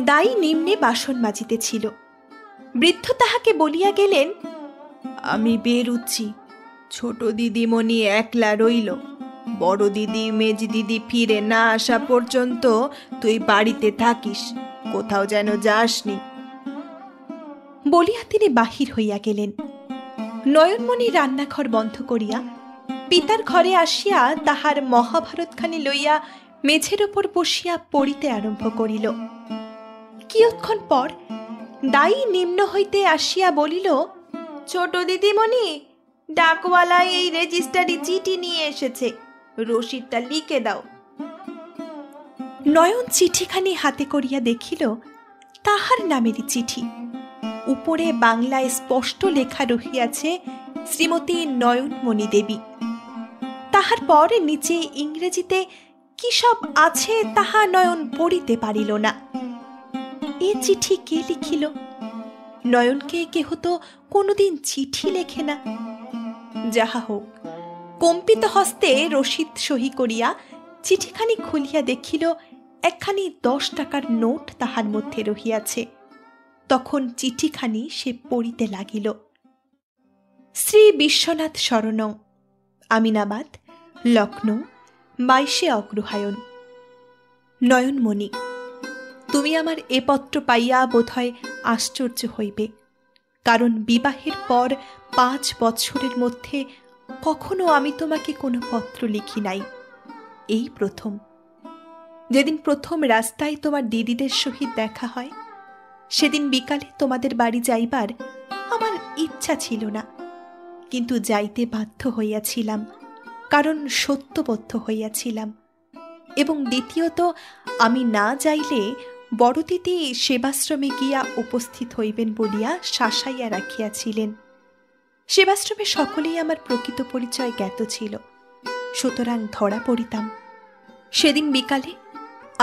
দাই নিম্নে বাসন মাজিতেছিল। বৃদ্ধ তাহাকে বলিয়া গেলেন, আমি বেরুচ্ছি, ছোট দিদিমণি একলা রইল। বড় দিদি মেজ দিদি ফিরে না আসা পর্যন্ত তুই বাড়িতে থাকিস, কোথাও যেন যাসনি। বলিয়া তিনি বাহির হইয়া গেলেন। নয়নমণি রান্নাঘর বন্ধ করিয়া পিতার ঘরে আসিয়া তাহার মহাভারতখানি লইয়া মেঝের উপর বসিয়া পড়িতে আরম্ভ করিল। কিয়ৎক্ষণ পর দাই নিম্ন হইতে আসিয়া বলিল, ছোট দিদিমণি, ডাকওয়ালা এই রেজিস্টারি চিঠি নিয়ে এসেছে, রসিদটা লিখে দাও। নয়ন চিঠিখানি হাতে করিয়া দেখিল তাহার নামেরই চিঠি। উপরে বাংলায় স্পষ্ট লেখা রহিয়াছে, শ্রীমতী নয়নমণি দেবী। তাহার পর নিচে ইংরেজিতে কি সব আছে তাহা নয়ন পড়িতে পারিল না। এ চিঠি কে লিখিল? নয়নকে কেহ তো কোনোদিন চিঠি লেখে না। যাহা হোক, কম্পিত হস্তে রসিদ সহি করিয়া চিঠিখানি খুলিয়া দেখিল একখানি 10 টাকার নোট তাহার মধ্যে রহিয়াছে। তখন চিঠিখানি সে পড়িতে লাগিল। শ্রী বিশ্বনাথ শরণং, আমিনাবাদ, লখনৌ, 22শে অগ্রহায়ণ। নয়নমণি, তুমি আমার এ পত্র পাইয়া বোধহয় আশ্চর্য হইবে, কারণ বিবাহের পর 5 বৎসরের মধ্যে কখনো আমি তোমাকে কোনো পত্র লিখি নাই, এই প্রথম। যেদিন প্রথম রাস্তায় তোমার দিদিদের সহিত দেখা হয়, সেদিন বিকালে তোমাদের বাড়ি যাইবার আমার ইচ্ছা ছিল না, কিন্তু যাইতে বাধ্য হইয়াছিলাম, কারণ সত্যবদ্ধ হইয়াছিলাম। এবং দ্বিতীয়ত, আমি না যাইলে বড় দিদি সেবাশ্রমে গিয়া উপস্থিত হইবেন বলিয়া শাসাইয়া রাখিয়াছিলেন। সেবাশ্রমে সকলেই আমার প্রকৃত পরিচয় জ্ঞাত ছিল, সুতরাং ধরা পড়িতাম। সেদিন বিকালে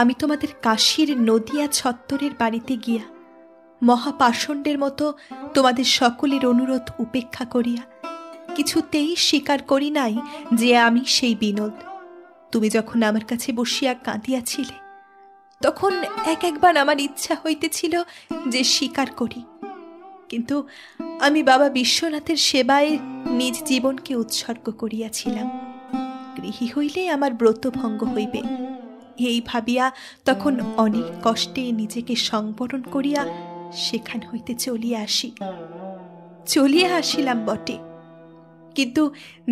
আমি তোমাদের কাশীর নদিয়া ছত্তরের বাড়িতে গিয়া মহাপাষণ্ডের মতো তোমাদের সকলের অনুরোধ উপেক্ষা করিয়া কিছুতেই স্বীকার করি নাই যে আমি সেই বিনোদ। তুমি যখন আমার কাছে বসিয়া কাঁদিয়াছিলে, তখন একবার আমার ইচ্ছা হইতেছিল যে স্বীকার করি, কিন্তু আমি বাবা বিশ্বনাথের সেবায় নিজ জীবনকে উৎসর্গ করিয়াছিলাম। গৃহী হইলে আমার ব্রতভঙ্গ হইবে, এই ভাবিয়া তখন অনেক কষ্টে নিজেকে সংবরণ করিয়া সেখান হইতে চলিয়া আসিলাম বটে, কিন্তু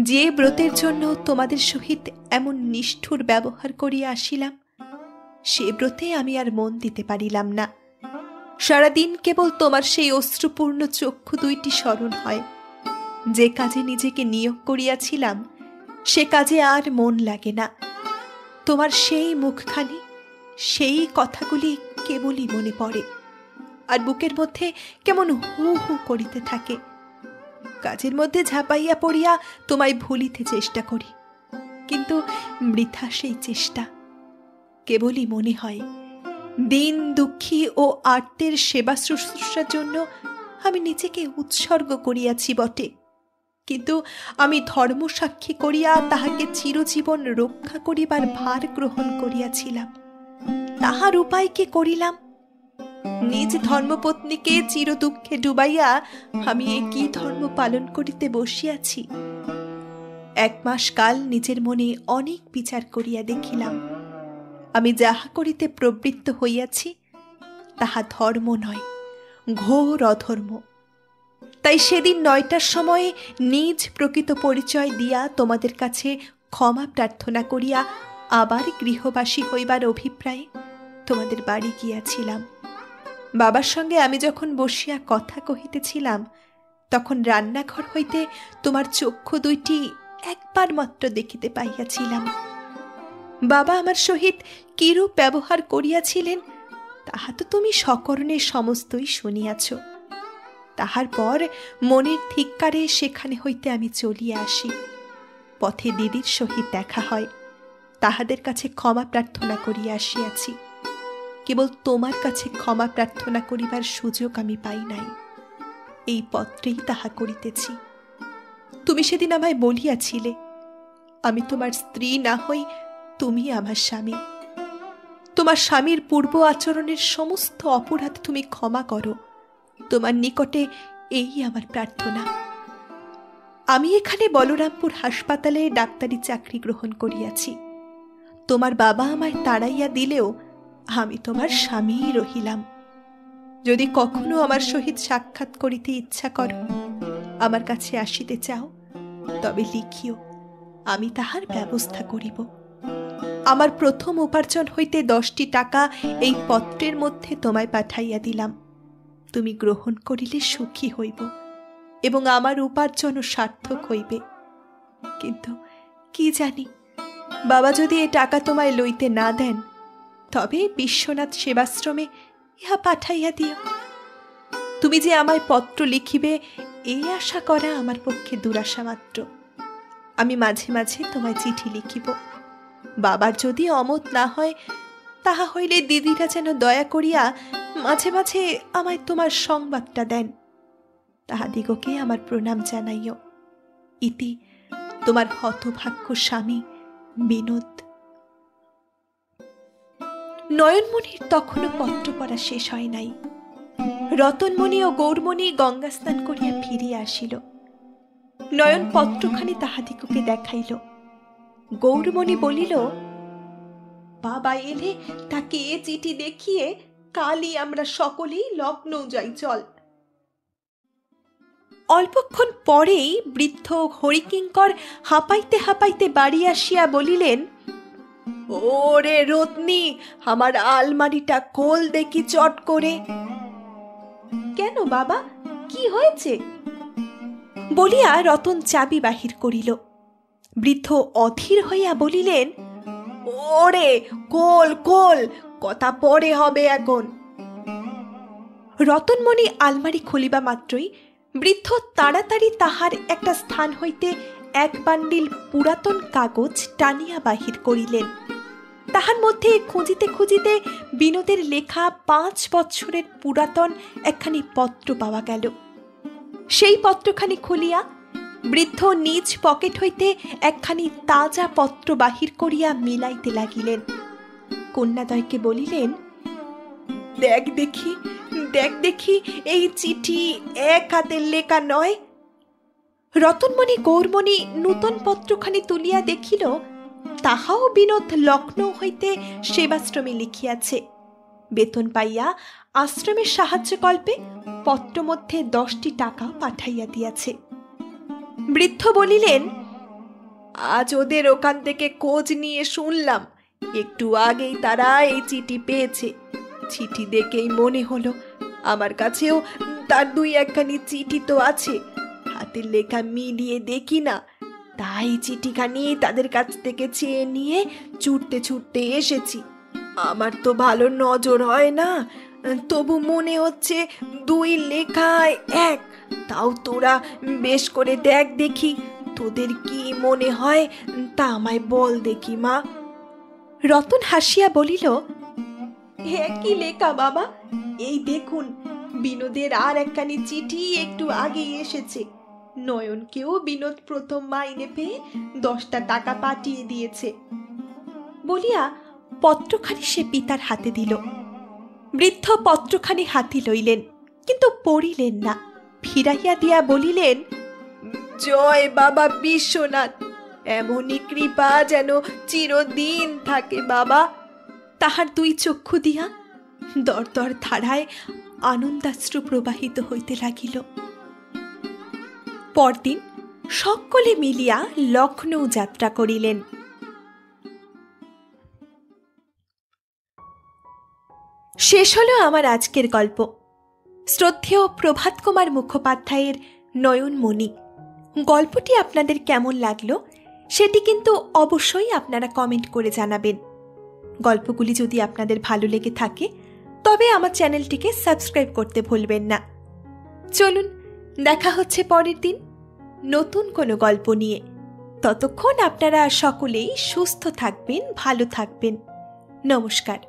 যে ব্রতের জন্য তোমাদের সহিত এমন নিষ্ঠুর ব্যবহার করিয়া আসিলাম, সে ব্রতে আমি আর মন দিতে পারিলাম না। সারাদিন কেবল তোমার সেই অশ্রুপূর্ণ চক্ষু 2টি স্মরণ হয়। যে কাজে নিজেকে নিয়োগ করিয়াছিলাম, সে কাজে আর মন লাগে না। তোমার সেই মুখখানি, সেই কথাগুলি কেবলই মনে পড়ে, আর বুকের মধ্যে কেমন হু হু করিতে থাকে। কাজের মধ্যে ঝাঁপাইয়া পড়িয়া তোমায় ভুলিতে চেষ্টা করি, কিন্তু বৃথা সেই চেষ্টা। কেবলই মনে হয় দিন দুঃখী ও আর্তের সেবা শুশ্রূষার জন্য আমি নিজেকে উৎসর্গ করিয়াছি বটে, কিন্তু আমি ধর্মসাক্ষী করিয়া তাহাকে চিরজীবন রক্ষা করিবার ভার গ্রহণ করিয়াছিলাম। তাহার উপায় কি করিলাম নিজ ধর্মপত্নীকে চির দুঃখে ডুবাইয়া আমি এ কি ধর্ম পালন করিতে বসিয়াছি? 1 মাস কাল নিজের মনে অনেক বিচার করিয়া দেখিলাম, আমি যাহা করিতে প্রবৃত্ত হইয়াছি তাহা ধর্ম নয়, ঘোর অধর্ম। তাই সেদিন 9টার সময়ে নিজ প্রকৃত পরিচয় দিয়া তোমাদের কাছে ক্ষমা প্রার্থনা করিয়া আবার গৃহবাসী হইবার অভিপ্রায়ে তোমাদের বাড়ি গিয়াছিলাম। বাবার সঙ্গে আমি যখন বসিয়া কথা কহিতেছিলাম, তখন রান্নাঘর হইতে তোমার চক্ষু দুইটি একবার মাত্র দেখিতে পাইয়াছিলাম। বাবা আমার সহিত কিরূপ ব্যবহার করিয়াছিলেন তাহা তো তুমি সকরণে সমস্তই শুনিয়াছ। তাহার পর মনের ধিক্কারে সেখানে হইতে আমি চলিয়া আসি। পথে দিদির সহিত দেখা হয়, তাহাদের কাছে ক্ষমা প্রার্থনা করিয়া আসিয়াছি। কেবল তোমার কাছে ক্ষমা প্রার্থনা করিবার সুযোগ আমি পাই নাই, এই পত্রেই তাহা করিতেছি। তুমি সেদিন আমায় বলিয়াছিলে, আমি তোমার স্ত্রী না হই, তুমি আমার স্বামী। তোমার স্বামীর পূর্ব আচরণের সমস্ত অপরাধ তুমি ক্ষমা করো, তোমার নিকটে এই আমার প্রার্থনা। আমি এখানে বলরামপুর হাসপাতালে ডাক্তারি চাকরি গ্রহণ করিয়াছি। তোমার বাবা আমায় তাড়াইয়া দিলেও আমি তোমার স্বামীই রহিলাম। যদি কখনো আমার সহিত সাক্ষাৎ করিতে ইচ্ছা করো, আমার কাছে আসিতে চাও, তবে লিখিও, আমি তাহার ব্যবস্থা করিব। আমার প্রথম উপার্জন হইতে 10টি টাকা এই পত্রের মধ্যে তোমায় পাঠাইয়া দিলাম। তুমি গ্রহণ করিলে সুখী হইব এবং আমার উপার্জনও সার্থক হইবে। কিন্তু কি জানি, বাবা যদি এ টাকা তোমায় লইতে না দেন, তবে বিশ্বনাথ সেবাশ্রমে ইহা পাঠাইয়া দিও। তুমি যে আমায় পত্র লিখিবে এই আশা করা আমার পক্ষে দুরাশা মাত্র। আমি মাঝে মাঝে তোমায় চিঠি লিখিব। বাবার যদি অমত না হয়, তাহা হইলে দিদিরা যেন দয়া করিয়া মাঝে মাঝে আমায় তোমার সংবাদটা দেন। তাহাদিগকে আমার প্রণাম জানাইও। ইতি তোমার হতভাগ্য স্বামী বিনোদ। নয়নমণির তখনও পত্র পড়া শেষ হয় নাই। রতনমণি ও গৌরমণি গঙ্গা স্নান করিয়া ফিরিয়া আসিল। নয়ন পত্রখানি তাহাদিগকে দেখাইল। গৌরমণি বলিল, বাবা এলে তাকে এ চিঠি দেখিয়ে কালই আমরা সকলেই লখনৌ যাই, চল। অল্পক্ষণ পরেই বৃদ্ধ হরিকিঙ্কর হাঁপাইতে হাঁপাইতে বাড়ি আসিয়া বলিলেন, ওরে রত্নী, আমার আলমারিটা খোল দেখি চট করে। কেন বাবা, কি হয়েছে? বলিয়া রতন চাবি বাহির করিল। বৃদ্ধ অধীর হইয়া বলিলেন, ওরে খোল খোল, কথা পরে হবে এখন। রতনমণি আলমারি খুলিবা মাত্রই বৃদ্ধ তাড়াতাড়ি তাহার একটা স্থান হইতে 1 বান্ডিল পুরাতন কাগজ টানিয়া বাহির করিলেন। তাহার মধ্যে খুঁজিতে খুঁজিতে বিনোদের লেখা 5 বৎসরের পুরাতন একখানি পত্র পাওয়া গেল। সেই পত্রখানি খুলিয়া বৃদ্ধ নিজ পকেট হইতে একখানি তাজা পত্র বাহির করিয়া মিলাইতে লাগিলেন। কন্যাদ্বয়কে বলিলেন, দেখ দেখি, দেখ দেখি, এই চিঠি এক হাতের লেখা নয়। রতনমণি গৌরমণি নূতন পত্রখানি তুলিয়া দেখিল, তাহাও বিনোদ লখনৌ হইতে সেবাশ্রমে লিখিয়াছে। বেতন পাইয়া আশ্রমের সাহায্যকল্পে পত্র মধ্যে 10টি টাকা পাঠাইয়া দিয়াছে। বৃদ্ধ বলিলেন, আজ ওদের ওখান থেকে খোঁজ নিয়ে শুনলাম একটু আগেই তারা এই চিঠি পেয়েছে। চিঠি দেখেই মনে হলো আমার কাছেও তার 2-1খানি চিঠি তো আছে, হাতের লেখা মিলিয়ে দেখি না, তাই চিঠিখানি তাদের কাছ থেকে চেয়ে নিয়ে ছুটতে ছুটতে এসেছি। আমার তো ভালো নজর হয় না, তবু মনে হচ্ছে 2 লেখায় 1। তাও তোরা বেশ করে দেখ দেখি, তোদের কি মনে হয় তা আমায় বল দেখি মা। রতন হাসিয়া বলিল, একই লেখা বাবা, এই দেখুন, বিনোদের আর একখানি চিঠি একটু আগেই এসেছে। নয়নকেও বিনোদ প্রথম মাইনে পেয়ে 10টা টাকা পাঠিয়ে দিয়েছে। বলিয়া পত্রখানি সে পিতার হাতে দিল। বৃদ্ধ পত্রখানি হাতি লইলেন, কিন্তু পড়িলেন না। ফিরাইয়া দিয়া বলিলেন, জয় বাবা বিশ্বনাথ, এমনই কৃপা যেন চিরদিন থাকে বাবা। তাহার দুই চক্ষু দিয়া দরদর ধারায় আনন্দাশ্রু প্রবাহিত হইতে লাগিল। পরদিন সকলে মিলিয়া লখনৌ যাত্রা করিলেন। শেষ হলো আমার আজকের গল্প। শ্রদ্ধেয় প্রভাত কুমার মুখোপাধ্যায়ের নয়নমণি গল্পটি আপনাদের কেমন লাগলো সেটি কিন্তু অবশ্যই আপনারা কমেন্ট করে জানাবেন। গল্পগুলি যদি আপনাদের ভালো লেগে থাকে তবে আমার চ্যানেলটিকে সাবস্ক্রাইব করতে ভুলবেন না। চলুন, দেখা হচ্ছে পরের দিন নতুন কোনো গল্প নিয়ে। ততক্ষণ আপনারা সকলেই সুস্থ থাকবেন, ভালো থাকবেন। নমস্কার।